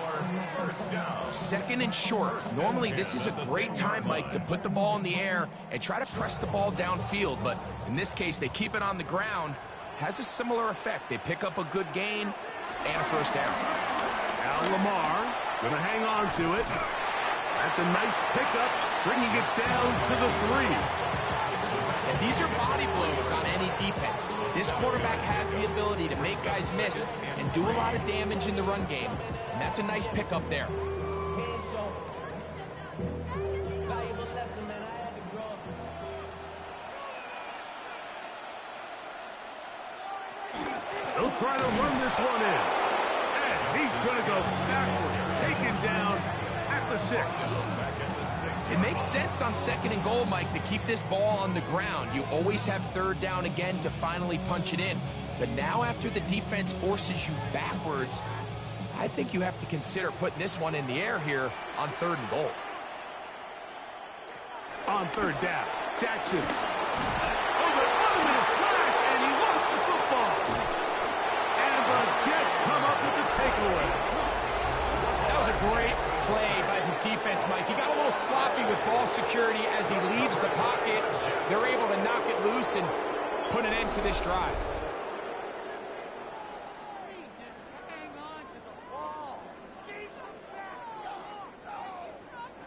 Second and short. Normally, this is a great time, Mike, to put the ball in the air and try to press the ball downfield. But in this case, they keep it on the ground. Has a similar effect. They pick up a good gain and a first down. Now Lamar going to hang on to it. That's a nice pickup, bringing it down to the 3. And these are body blows on any defense. This quarterback has the ability to make guys miss and do a lot of damage in the run game. And that's a nice pickup there. They'll try to run this one in. And he's going to go backwards, taken down at the 6. It makes sense on second and goal, Mike, to keep this ball on the ground. You always have third down again to finally punch it in. But now after the defense forces you backwards, I think you have to consider putting this one in the air here on third and goal. On third down, Jackson. Over 1 minute flash, and he lost the football. And the Jets come up with the takeaway. That was a great play by the defense, Mike. He got a little sloppy with ball security as he leaves the pocket. They're able to knock it loose and put an end to this drive.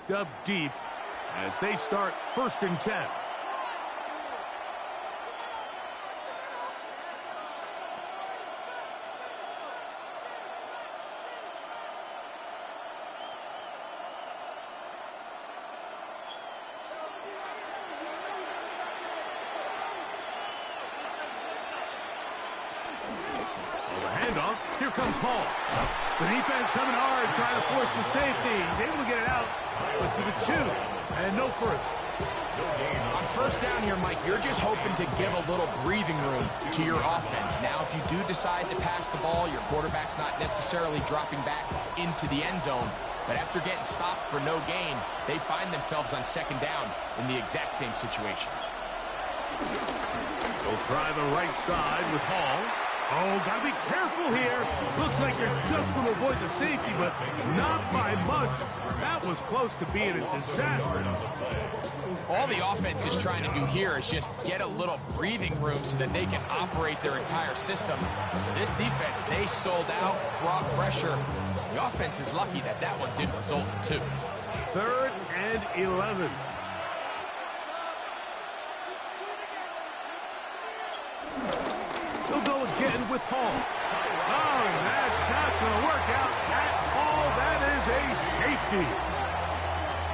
Dub deep as they start 1st and 10. Here comes Hall. The defense coming hard, trying to force the safety. He's able to get it out, but to the 2, and no further. On first down here, Mike, you're just hoping to give a little breathing room to your offense. Now, if you do decide to pass the ball, your quarterback's not necessarily dropping back into the end zone. But after getting stopped for no gain, they find themselves on second down in the exact same situation. They'll try the right side with Hall. Oh, gotta be careful here. Looks like they're just going to avoid the safety, but not by much. That was close to being a disaster. All the offense is trying to do here is just get a little breathing room so that they can operate their entire system. This defense, they sold out, brought pressure. The offense is lucky that that one didn't result in 2. 3rd and 11. He'll go again with Hall. Oh, and that's not going to work out at all. That is a safety.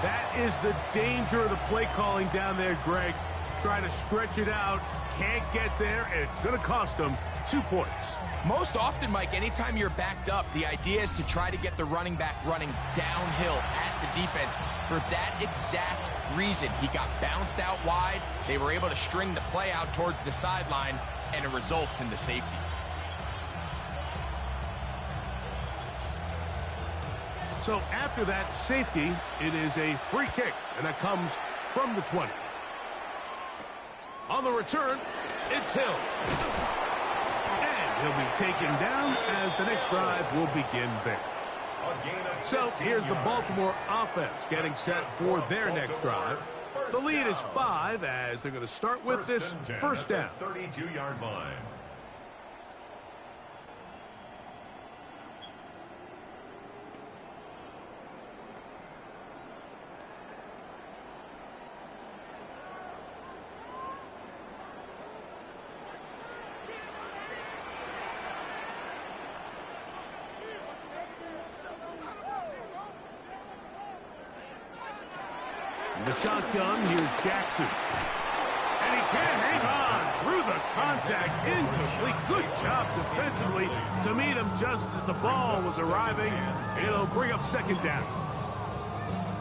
That is the danger of the play calling down there, Greg. Trying to stretch it out, can't get there, and it's going to cost them 2 points. Most often, Mike, anytime you're backed up, the idea is to try to get the running back running downhill at the defense. For that exact reason, he got bounced out wide. They were able to string the play out towards the sideline, and it results in the safety. So after that safety, it is a free kick, and that comes from the 20. On the return, it's Hill. And he'll be taken down as the next drive will begin there. So here's the Baltimore offense getting set for their next drive. The lead is 5 as they're going to start with this first down. 32-yard line. The shotgun, here's Jackson. And he can't hang on through the contact. Incomplete. Good job defensively to meet him just as the ball was arriving. It'll bring up second down.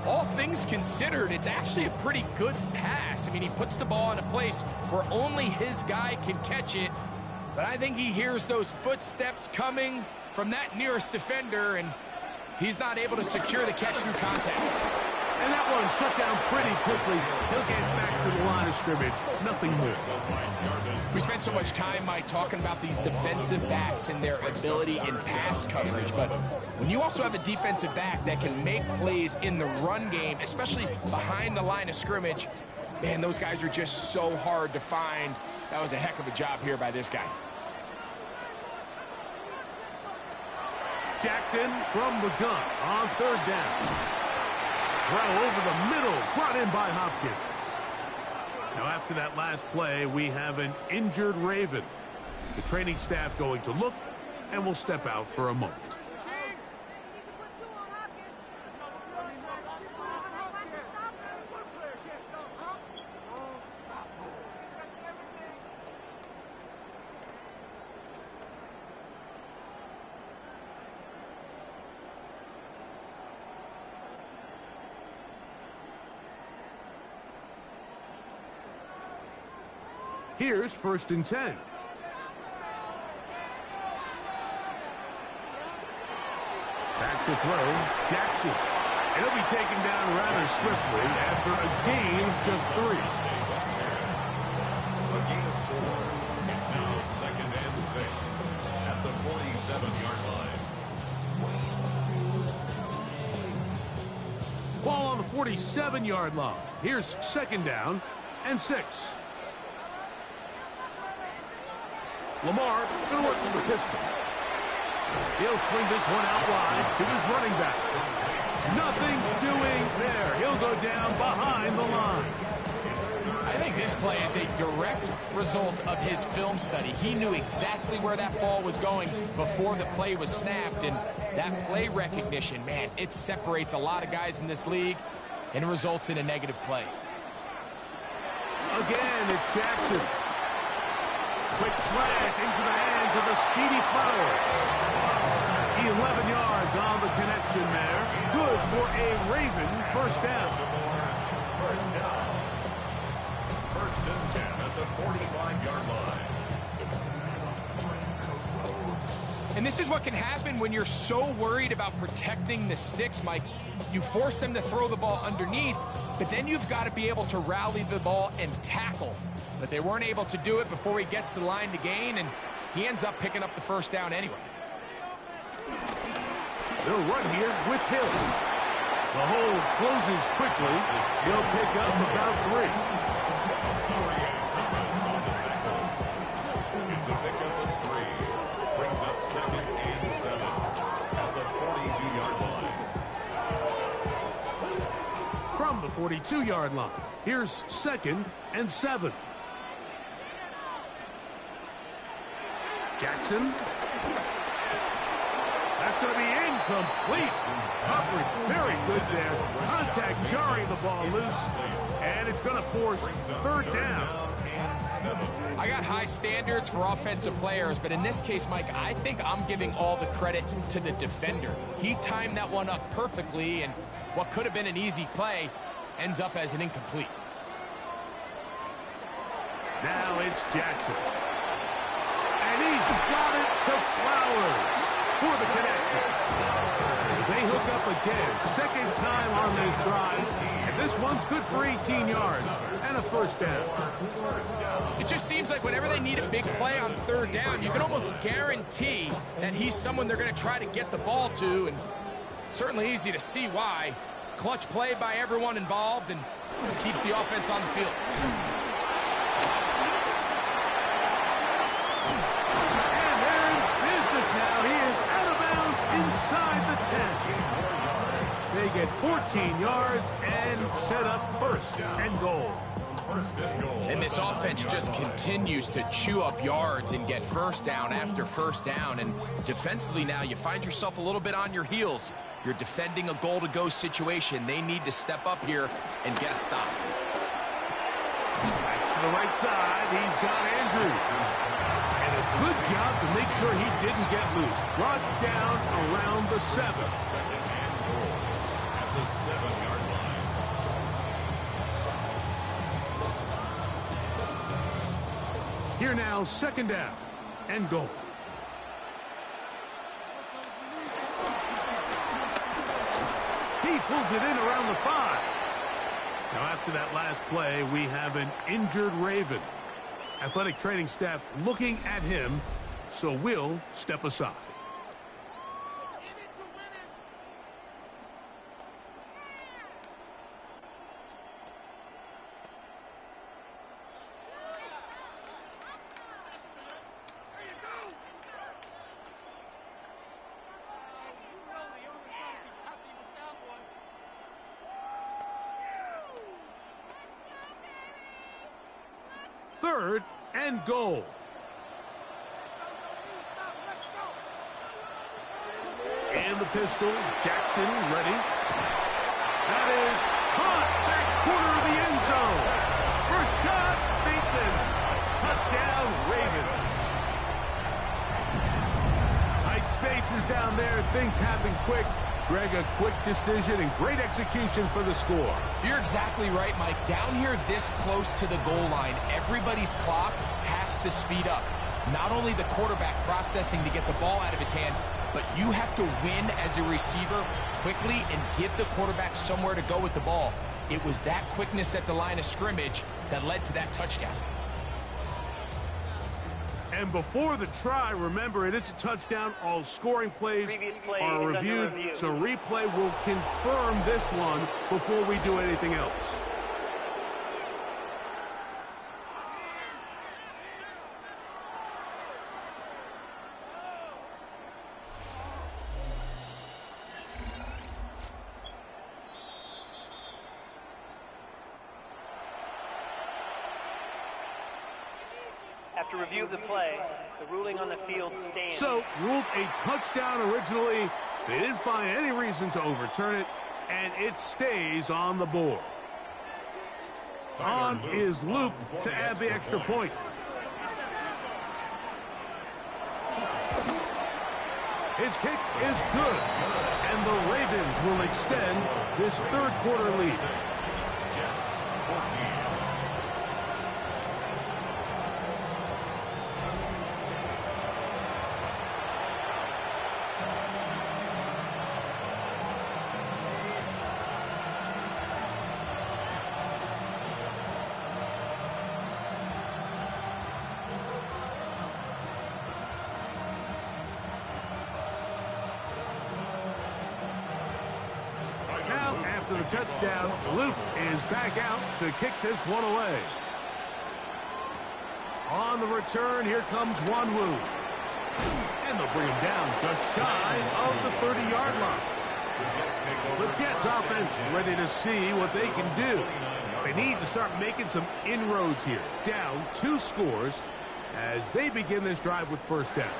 All things considered, it's actually a pretty good pass. I mean, he puts the ball in a place where only his guy can catch it. But I think he hears those footsteps coming from that nearest defender, and he's not able to secure the catch through contact. And that one shut down pretty quickly. He'll get back to the line of scrimmage. Nothing more. We spent so much time, Mike, talking about these defensive backs and their ability in pass coverage. But when you also have a defensive back that can make plays in the run game, especially behind the line of scrimmage, man, those guys are just so hard to find. That was a heck of a job here by this guy. Jackson from the gun on third down. Throw over the middle, brought in by Hopkins. Now, after that last play, we have an injured Raven. The training staff going to look, and we'll step out for a moment. Here's 1st and 10. Back to throw, Jackson. And he'll be taken down rather swiftly after a gain of just 3. A gain of 4. It's now 2nd and 6 at the 47-yard line. Ball on the 47-yard line. Here's 2nd down and 6. Lamar going to work from the pistol. He'll swing this one out wide to his running back. Nothing doing there. He'll go down behind the line. I think this play is a direct result of his film study. He knew exactly where that ball was going before the play was snapped, and that play recognition, man, it separates a lot of guys in this league and results in a negative play. Again, it's Jackson. Quick slant into the hands of the speedy Flowers. 11 yards on the connection there. Good for a Raven first down. First down. 1st and 10 at the 45-yard line. And this is what can happen when you're so worried about protecting the sticks, Mike. You force them to throw the ball underneath, but then you've got to be able to rally the ball and tackle. But they weren't able to do it before he gets to the line to gain, and he ends up picking up the first down anyway. They'll run here with Hill. The hold closes quickly. He'll pick up about 3. It's a pickup of 3. Brings up 2nd and 7 at the 42-yard line. From the 42-yard line, here's 2nd and 7. Jackson. That's going to be incomplete. Coverage very good there. Contact jarring the ball loose. And it's going to force 3rd down. I got high standards for offensive players, but in this case, Mike, I think I'm giving all the credit to the defender. He timed that one up perfectly, and what could have been an easy play ends up as an incomplete. Now it's Jackson. And he's got it to Flowers for the connection. They hook up again. 2nd time on this drive. And this one's good for 18 yards and a first down. It just seems like whenever they need a big play on 3rd down, you can almost guarantee that he's someone they're going to try to get the ball to, and certainly easy to see why. Clutch play by everyone involved and keeps the offense on the field. And they're in business now. He is out of bounds inside the 10. They get 14 yards and set up 1st and goal. And this offense just continues to chew up yards and get first down after first down. And defensively now, you find yourself a little bit on your heels. You're defending a goal-to-go situation. They need to step up here and get a stop. That's to the right side, he's got Andrews. And a good job to make sure he didn't get loose. Brought down around the 7. Second and goal at the 7-yard line. Here now, second down and goal. He pulls it in around the 5. Now, after that last play, we have an injured Raven. Athletic training staff looking at him, so we'll step aside. Third and goal. And the pistol, Jackson ready. That is caught back corner of the end zone. Rashad Bateman, touchdown Ravens. Tight spaces down there, things happen quick. Greg, a quick decision and great execution for the score. You're exactly right, Mike. Down here this close to the goal line, everybody's clock has to speed up. Not only the quarterback processing to get the ball out of his hand, but you have to win as a receiver quickly and give the quarterback somewhere to go with the ball. It was that quickness at the line of scrimmage that led to that touchdown. And before the try, remember, it is a touchdown. All scoring plays are reviewed, so replay will confirm this one before we do anything else. After review of the play, the ruling on the field stands. So, ruled a touchdown originally. They didn't find any reason to overturn it, and it stays on the board. On is Luke to add the extra point. His kick is good, and the Ravens will extend this third quarter lead. Jets 14. Now, after the touchdown, Luke is back out to kick this one away. On the return, here comes Wanwu. And they'll bring him down just shy of the 30-yard line. The Jets offense ready to see what they can do. They need to start making some inroads here. Down 2 scores as they begin this drive with first down.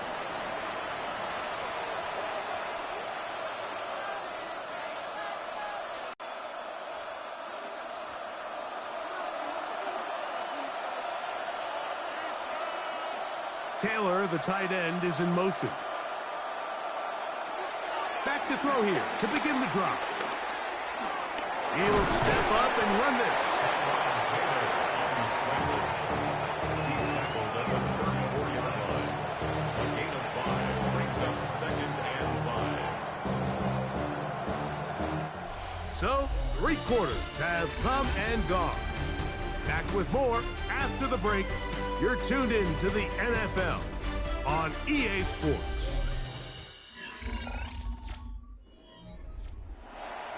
Taylor, the tight end, is in motion. Back to throw here to begin the drive. He'll step up and run this. He's tackled at the 34-yard line. A gain of 5 brings up second and 5. So, 3 quarters have come and gone. Back with more after the break. You're tuned in to the NFL on EA Sports.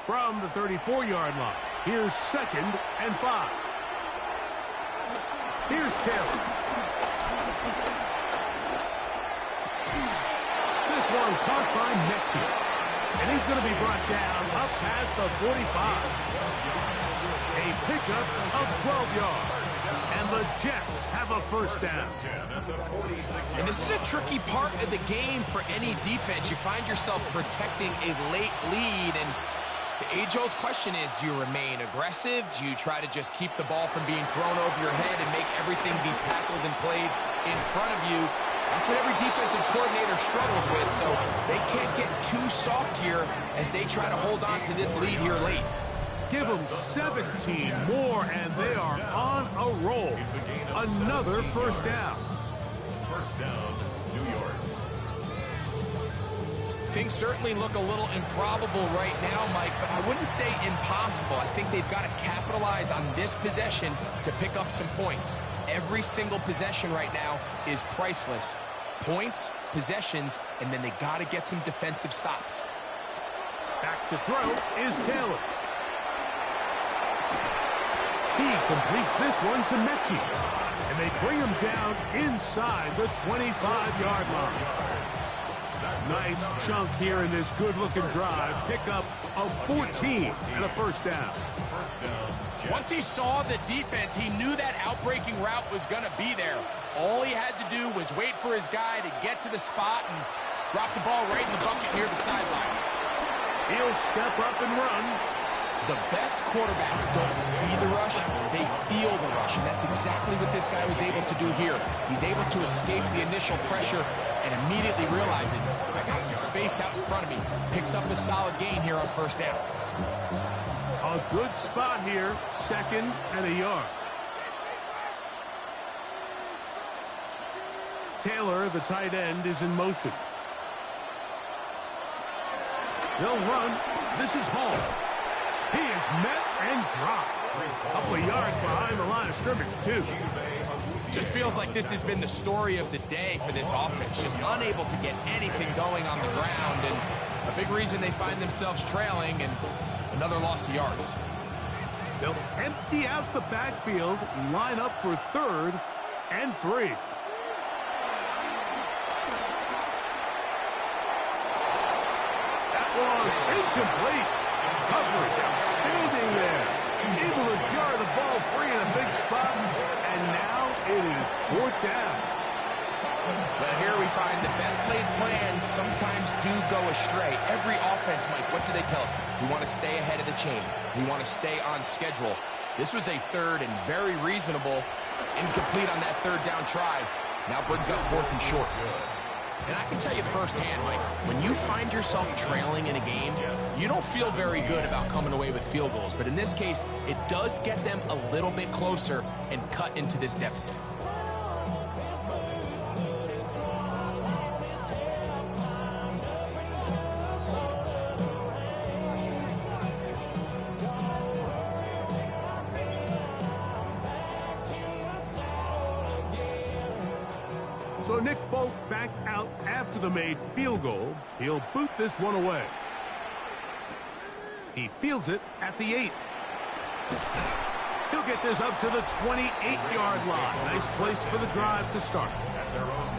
From the 34-yard line, here's second and 5. Here's Taylor. This one caught by Metchie. And he's going to be brought down up past the 45. A pickup of 12 yards. And the Jets have a first down. And this is a tricky part of the game for any defense. You find yourself protecting a late lead, and age-old question is, do you remain aggressive? Do you try to just keep the ball from being thrown over your head and make everything be tackled and played in front of you? That's what every defensive coordinator struggles with, so they can't get too soft here as they try to hold on to this lead here late. Give them 17 more, and they are on a roll. Another first down. First down, New York. Things certainly look a little improbable right now, Mike, but I wouldn't say impossible. I think they've got to capitalize on this possession to pick up some points. Every single possession right now is priceless. Points, possessions, and then they got to get some defensive stops. Back to throw is Taylor. He completes this one to Mechie. And they bring him down inside the 25-yard line. Nice chunk here in this good-looking drive. Pickup of 14 and a first down. Once he saw the defense, he knew that outbreaking route was going to be there. All he had to do was wait for his guy to get to the spot and drop the ball right in the bucket near the sideline. He'll step up and run. The best quarterbacks don't see the rush, they feel the rush, and that's exactly what this guy was able to do here. He's able to escape the initial pressure and immediately realizes, I got some space out in front of me. Picks up a solid gain here on first down. A good spot here, 2nd and a yard. Taylor, the tight end, is in motion. They'll run. This is Hall. He is met and dropped. A couple of yards behind the line of scrimmage, too. Just feels like this has been the story of the day for this offense. Just unable to get anything going on the ground. And a big reason they find themselves trailing and another loss of yards. They'll empty out the backfield and line up for 3rd and 3. That one incomplete. Coverage outstanding there. Able to jar the ball free in a big spot. And now it is 4th down. But here we find the best laid plans sometimes do go astray. Every offense, Mike, what do they tell us? We want to stay ahead of the chains. We want to stay on schedule. This was a 3rd and very reasonable. Incomplete on that 3rd down try. Now brings up 4th and short. And I can tell you firsthand, Mike, when you find yourself trailing in a game, you don't feel very good about coming away with field goals. But in this case, it does get them a little bit closer and cut into this deficit. So Nick Folk back out after the made field goal. He'll boot this one away. He fields it at the 8. He'll get this up to the 28-yard line. Nice place for the drive to start.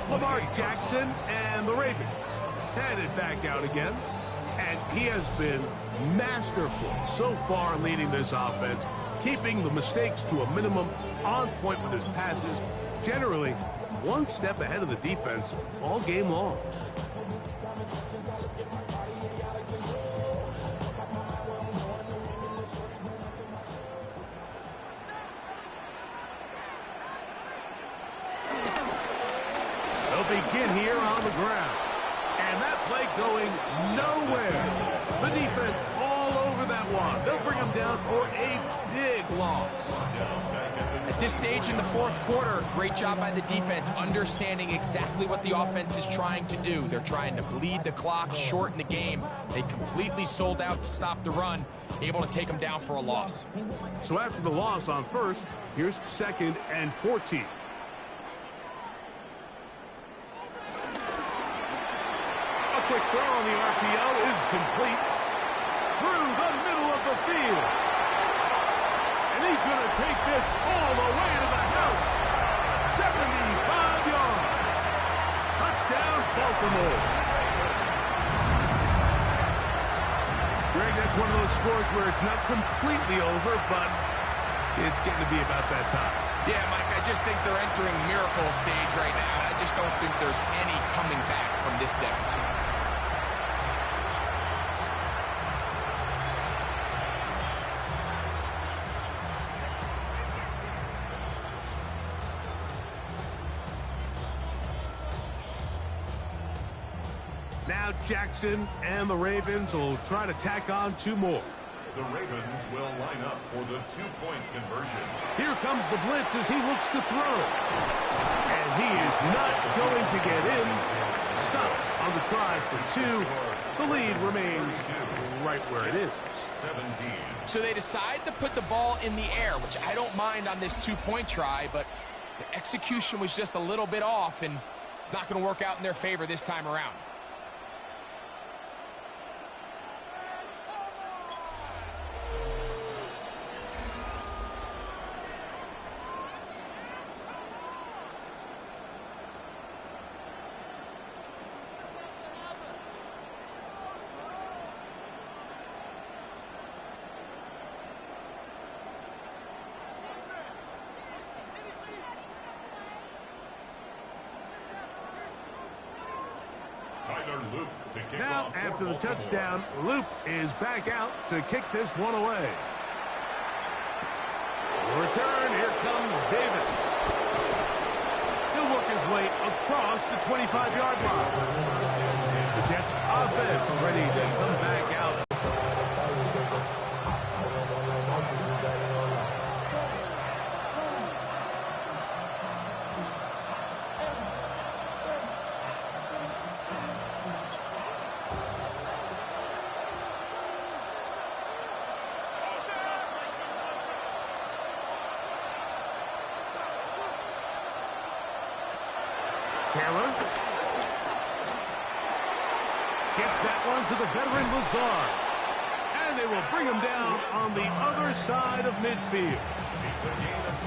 Lamar Jackson and the Ravens headed back out again. And he has been masterful so far leading this offense, keeping the mistakes to a minimum, on point with his passes, generally one step ahead of the defense all game long. They'll begin here on the ground. And that play going nowhere. The defense all over that one. They'll bring him down for a big loss. At this stage in the 4th quarter, great job by the defense, understanding exactly what the offense is trying to do. They're trying to bleed the clock, shorten the game. They completely sold out to stop the run, able to take them down for a loss. So after the loss on 1st, here's 2nd and 14. A quick throw on the RPO is complete through the middle of the field. And he's going to take this all the way to the house. 75 yards. Touchdown, Baltimore. Greg, that's one of those scores where it's not completely over, but it's getting to be about that time. Yeah, Mike, I just think they're entering miracle stage right now. I just don't think there's any coming back from this deficit. Now Jackson and the Ravens will try to tack on 2 more. The Ravens will line up for the 2-point conversion. Here comes the blitz as he looks to throw. And he is not going to get in. Stop on the try for 2. The lead remains right where it is. 17. So they decide to put the ball in the air, which I don't mind on this 2-point try, but the execution was just a little bit off, and it's not going to work out in their favor this time around. Now, after the touchdown, Loop is back out to kick this one away. Return, here comes Davis. He'll work his way across the 25-yard line. The Jets offense ready to come back out. Taylor gets that one to the veteran Lazard. And they will bring him down on the other side of midfield.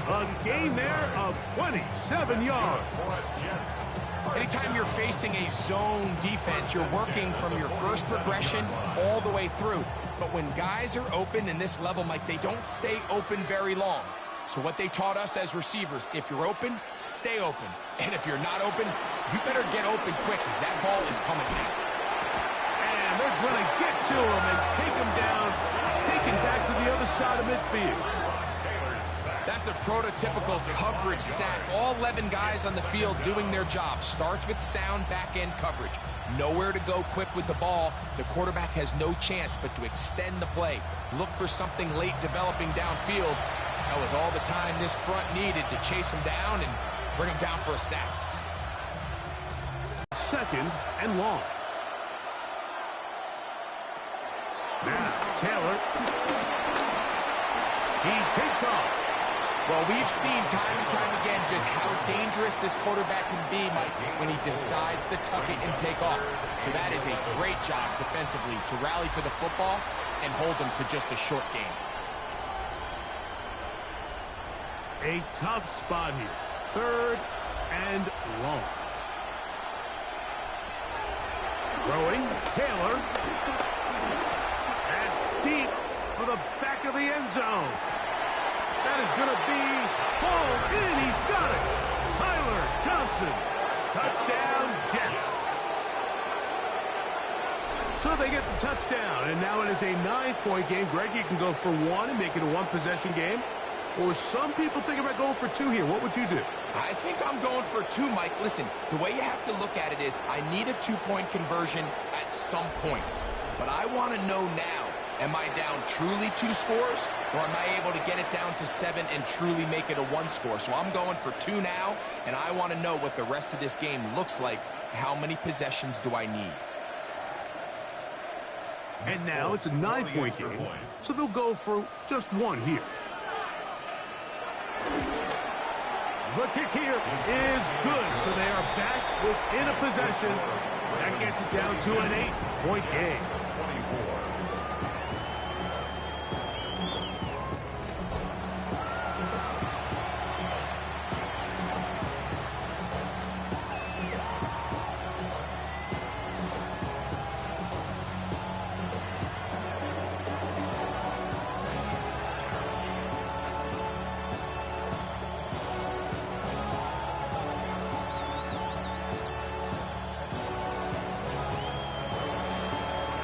A gain there of 27 yards. Anytime you're facing a zone defense, you're working from your first progression all the way through. But when guys are open in this level, Mike, they don't stay open very long. So what they taught us as receivers, if you're open, stay open. And if you're not open, you better get open quick because that ball is coming down. And they're going to get to him and take him down, taken back to the other side of midfield. That's a prototypical coverage sack. All 11 guys on the field doing their job. Starts with sound back-end coverage. Nowhere to go quick with the ball. The quarterback has no chance but to extend the play. Look for something late developing downfield. That was all the time this front needed to chase him down and bring him down for a sack. 2nd and long. Now, Taylor. He takes off. Well, we've seen time and time again just how dangerous this quarterback can be, Mike, when he decides to tuck it and take off. So that is a great job defensively to rally to the football and hold them to just a short game. A tough spot here. 3rd and long. Throwing, Taylor. That's deep for the back of the end zone. That is going to be hauled in. He's got it. Tyler Johnson. Touchdown, Jets. So they get the touchdown, and now it is a 9-point game. Greg, you can go for 1 and make it a 1-possession game. Or some people think about going for 2 here. What would you do? I think I'm going for 2, Mike. Listen, the way you have to look at it is I need a 2-point conversion at some point. But I want to know now, am I down truly 2 scores, or am I able to get it down to 7 and truly make it a 1 score? So I'm going for 2 now, and I want to know what the rest of this game looks like. How many possessions do I need? And now it's a 9-point game, so they'll go for just 1 here. The kick here is good, so they are back within a possession. That gets it down to an 8-point game.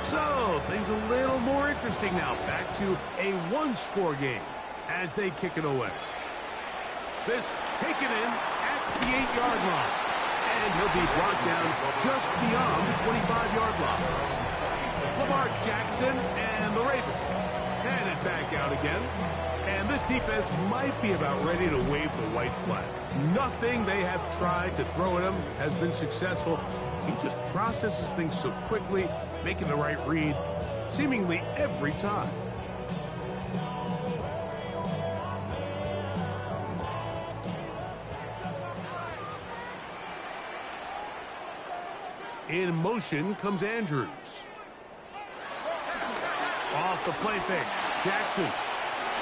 So, things a little more interesting now. Back to a 1-score game as they kick it away. This taken in at the 8-yard line. And he'll be brought down just beyond the 25-yard line. Lamar Jackson and the Ravens headed back out again. And this defense might be about ready to wave the white flag. Nothing they have tried to throw at him has been successful. He just processes things so quickly, making the right read seemingly every time. In motion comes Andrews. Off the play fake. Jackson.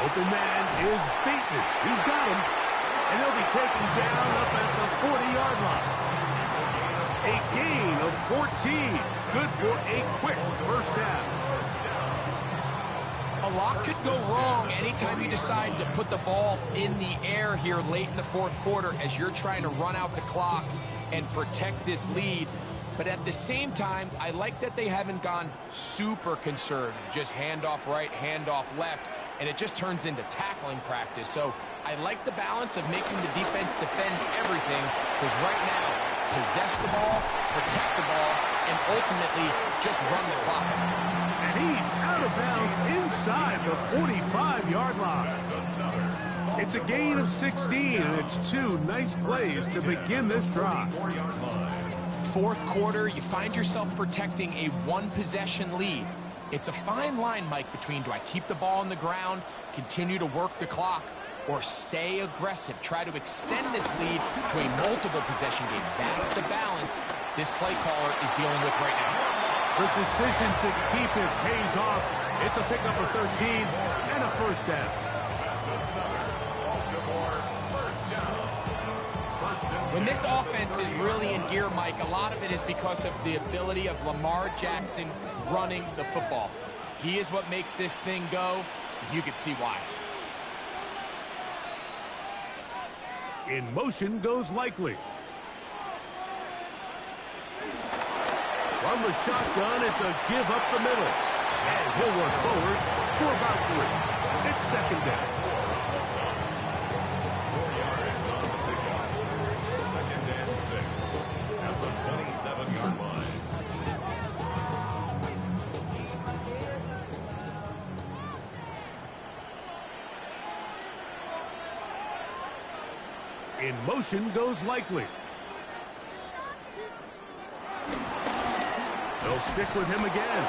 Open man is beaten. He's got him. And he'll be taken down up at the 40-yard line. A gain of 14. Good for a quick first down. A lot could go wrong anytime you decide to put the ball in the air here late in the fourth quarter as you're trying to run out the clock and protect this lead. But at the same time, I like that they haven't gone super conservative. Just handoff right, handoff left, and it just turns into tackling practice. So I like the balance of making the defense defend everything, because right now, possess the ball, protect the ball, and ultimately just run the clock. And he's out of bounds inside the 45-yard line. It's a gain of 16, and it's two nice plays to begin this drive. Fourth quarter, you find yourself protecting a one-possession lead. It's a fine line, Mike, between do I keep the ball on the ground, continue to work the clock, or stay aggressive, try to extend this lead to a multiple possession game. That's the balance this play caller is dealing with right now. The decision to keep it pays off. It's a pickup of 13 and a first down. When this offense is really in gear, Mike, a lot of it is because of the ability of Lamar Jackson running the football. He is what makes this thing go, and you can see why. In motion goes Likely. From the shotgun, it's a give up the middle. And he'll work forward for about 3. It's second down. In motion goes Likely. They'll stick with him again.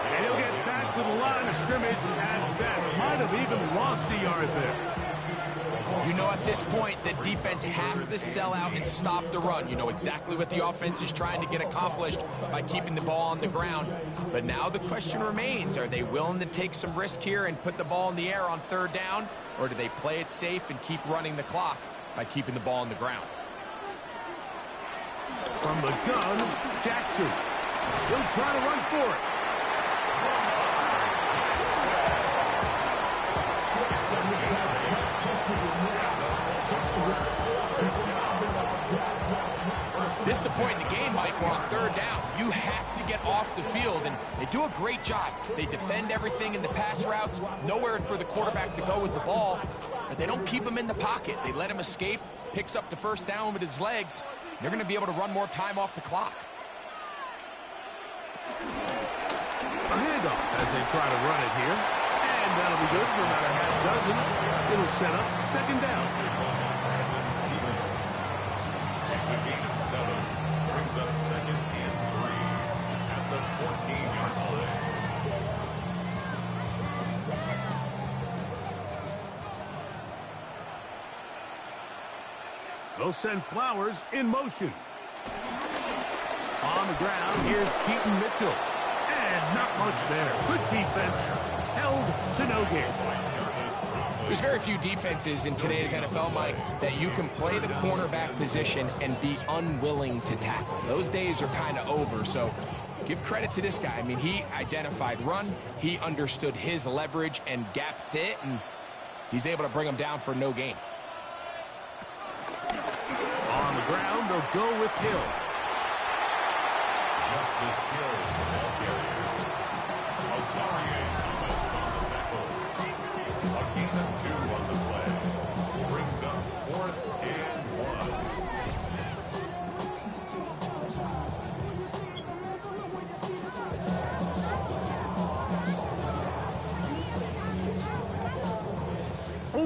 And he'll get back to the line of scrimmage at best. Might have even lost a yard there. You know, at this point, the defense has to sell out and stop the run. You know exactly what the offense is trying to get accomplished by keeping the ball on the ground. But now the question remains, are they willing to take some risk here and put the ball in the air on third down? Or do they play it safe and keep running the clock by keeping the ball on the ground? From the gun, Jackson. He'll try to run for it. This is the point in the game, Mike, where on third down, you have to get off the field, and they do a great job. They defend everything in the pass routes, nowhere for the quarterback to go with the ball, but they don't keep him in the pocket. They let him escape, picks up the first down with his legs. They're going to be able to run more time off the clock. A handoff as they try to run it here. And that'll be good for about a half dozen. It'll set up second down. It's a gain of 7. Brings up second and 3 at the 14-yard line. They'll send Flowers in motion. On the ground, here's Keaton Mitchell. And not much there. Good defense. Held to no gain. There's very few defenses in today's NFL, Mike, that you can play the cornerback position and be unwilling to tackle. Those days are kind of over, so give credit to this guy. I mean, he identified run, he understood his leverage and gap fit, and he's able to bring him down for no gain. On the ground, they'll go with Hill. Justice Hill, the ball carrier. Osarie Thomas on the tackle. A gain of 2 on the play. Brings up 4th and 1.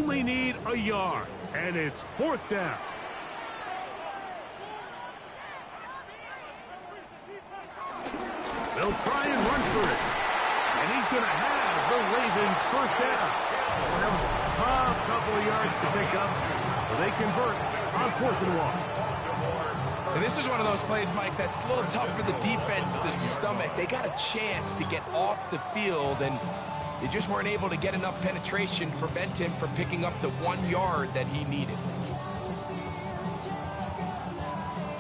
only need a yard, and it's 4th down. They'll try and run for it. And he's going to have the Ravens 1st down. Well, that was a tough couple of yards to pick up, but they convert on 4th and 1. And this is one of those plays, Mike, that's a little tough for the defense to stomach. They got a chance to get off the field, and they just weren't able to get enough penetration to prevent him from picking up the 1 yard that he needed.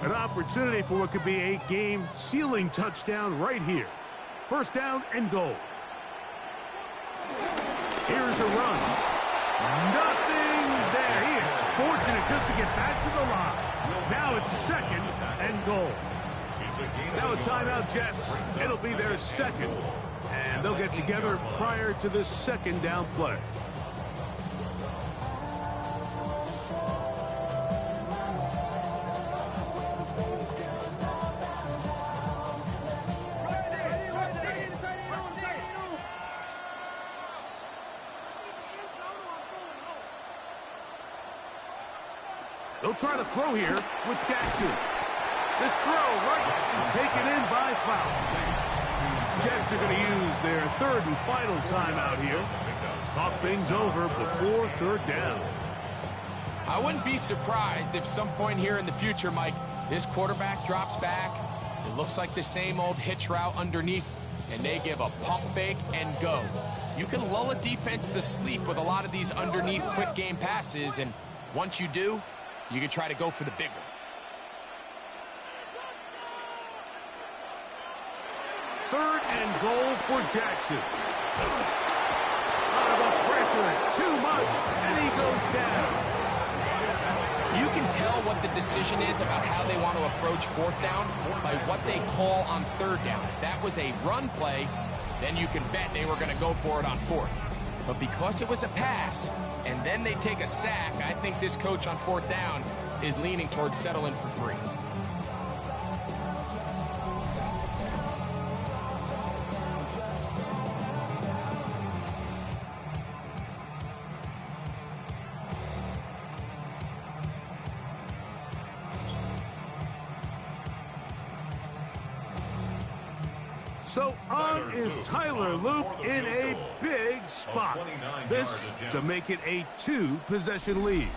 An opportunity for what could be a game-sealing touchdown right here. 1st down and goal. Here's a run. Nothing there. He is fortunate just to get back to the line. Now it's 2nd and goal. Now a timeout, Jets. It'll be their 2nd. And they'll get together prior to the 2nd down play. They'll try to throw here with Jackson. This throw right is taken in by Fowler. Jets are going to use their 3rd and final timeout here. Talk things over before 3rd down. I wouldn't be surprised if some point here in the future, Mike, this quarterback drops back. It looks like the same old hitch route underneath, and they give a pump fake and go. You can lull a defense to sleep with a lot of these underneath quick game passes, and once you do, you can try to go for the big one. Third and goal for Jackson. Out of the pressure, too much, and he goes down. You can tell what the decision is about how they want to approach 4th down by what they call on 3rd down. If that was a run play, then you can bet they were going to go for it on 4th. But because it was a pass, and then they take a sack, I think this coach on 4th down is leaning towards settling for 3. So on is Tyler Loop in a big spot. This to make it a 2-possession lead.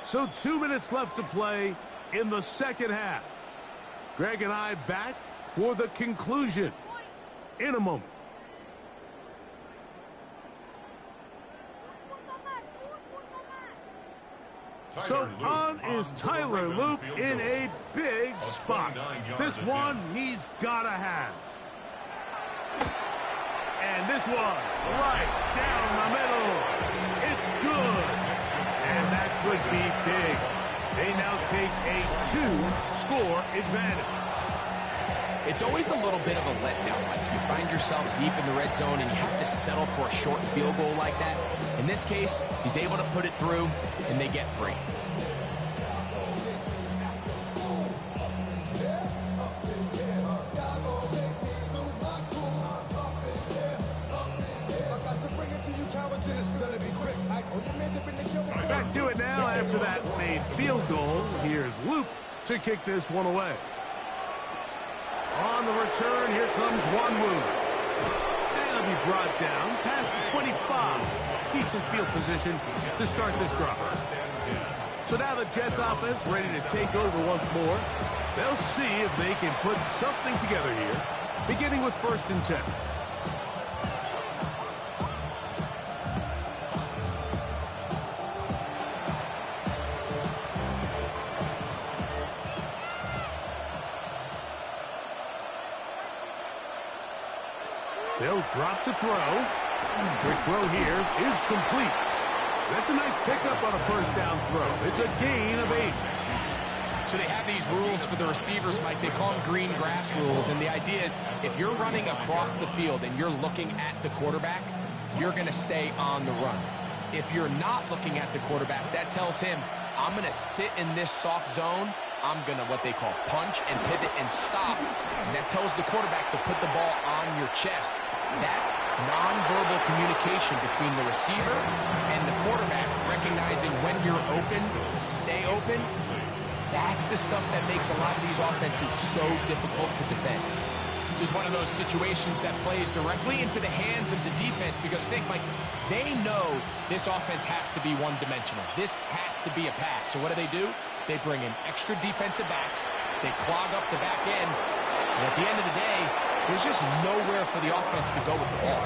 So 2 minutes left to play in the 2nd half. Greg and I back for the conclusion in a moment. So on is Tyler Loop in a big spot. This one he's got to have. And this one right down the middle. It's good. And that could be big. They now take a 2-score advantage. It's always a little bit of a letdown. Like you find yourself deep in the red zone and you have to settle for a short field goal like that. In this case, he's able to put it through, and they get 3. Back to it now after that made field goal. Here's Loop to kick this one away. On the return, here comes Wanwu. And he'll be brought down past the 25. Decent field position to start this drive. So now the Jets offense ready to take over once more. They'll see if they can put something together here, beginning with 1st and 10. They'll drop to throw. Quick throw here is complete. That's a nice pickup on a 1st down throw. It's a gain of 8. So they have these rules for the receivers, Mike. They call them green grass rules. And the idea is if you're running across the field and you're looking at the quarterback, you're going to stay on the run. If you're not looking at the quarterback, that tells him, I'm going to sit in this soft zone. I'm going to what they call punch and pivot and stop. And that tells the quarterback to put the ball on your chest. That nonverbal communication between the receiver and the quarterback, recognizing when you're open, stay open. That's the stuff that makes a lot of these offenses so difficult to defend. This is one of those situations that plays directly into the hands of the defense because think, like, they know this offense has to be one-dimensional. This has to be a pass. So what do? They bring in extra defensive backs. They clog up the back end. And at the end of the day, there's just nowhere for the offense to go with the ball.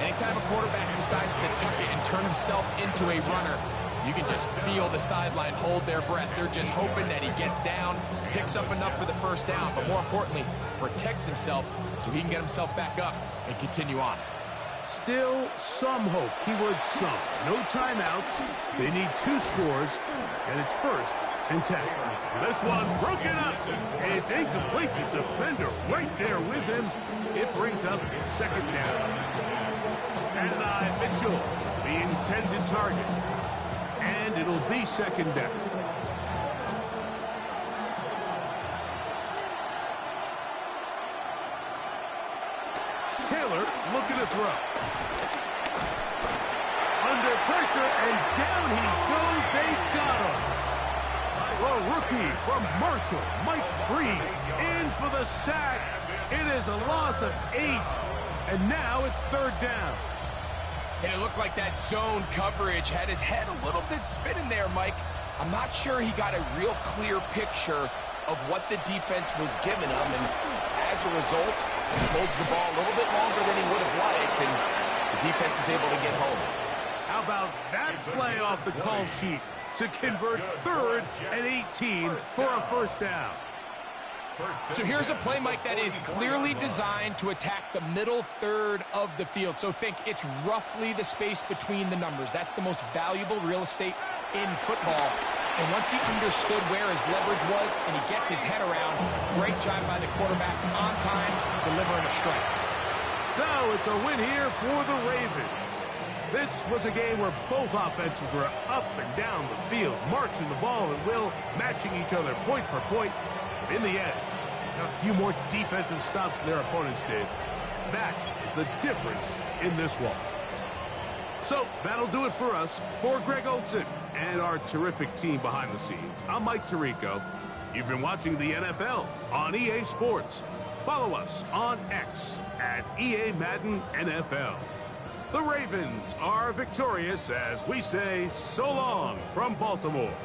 Anytime a quarterback decides to tuck it and turn himself into a runner, you can just feel the sideline hold their breath. They're just hoping that he gets down, picks up enough for the first down, but more importantly, protects himself so he can get himself back up and continue on. Still some hope, keyword some. No timeouts. They need 2 scores, and it's 1st and 10. This one broken up. It's incomplete. The defender right there with him. It brings up 2nd down. And Mitchell, the intended target. And it'll be 2nd down. Taylor looking to throw. Under pressure, and down he goes. They got him. The rookie from Marshall, Mike Breed, in for the sack. It is a loss of 8. And now it's 3rd down. And it looked like that zone coverage had his head a little bit spinning there, Mike. I'm not sure he got a real clear picture of what the defense was giving him, and as a result, he holds the ball a little bit longer than he would have liked, and the defense is able to get home. How about that play off the call sheet to convert 3rd and 18 for a 1st down? So here's a play, Mike, that is clearly designed to attack the middle third of the field. So think it's roughly the space between the numbers. That's the most valuable real estate in football. And once he understood where his leverage was and he gets his head around, great job by the quarterback on time, delivering a strike. So it's a win here for the Ravens. This was a game where both offenses were up and down the field, marching the ball and will, matching each other point for point. In the end, a few more defensive stops than their opponents did. That is the difference in this one. So that'll do it for us. For Greg Olson and our terrific team behind the scenes, I'm Mike Tirico. You've been watching the NFL on EA Sports. Follow us on X at EA Madden NFL. The Ravens are victorious as we say so long from Baltimore.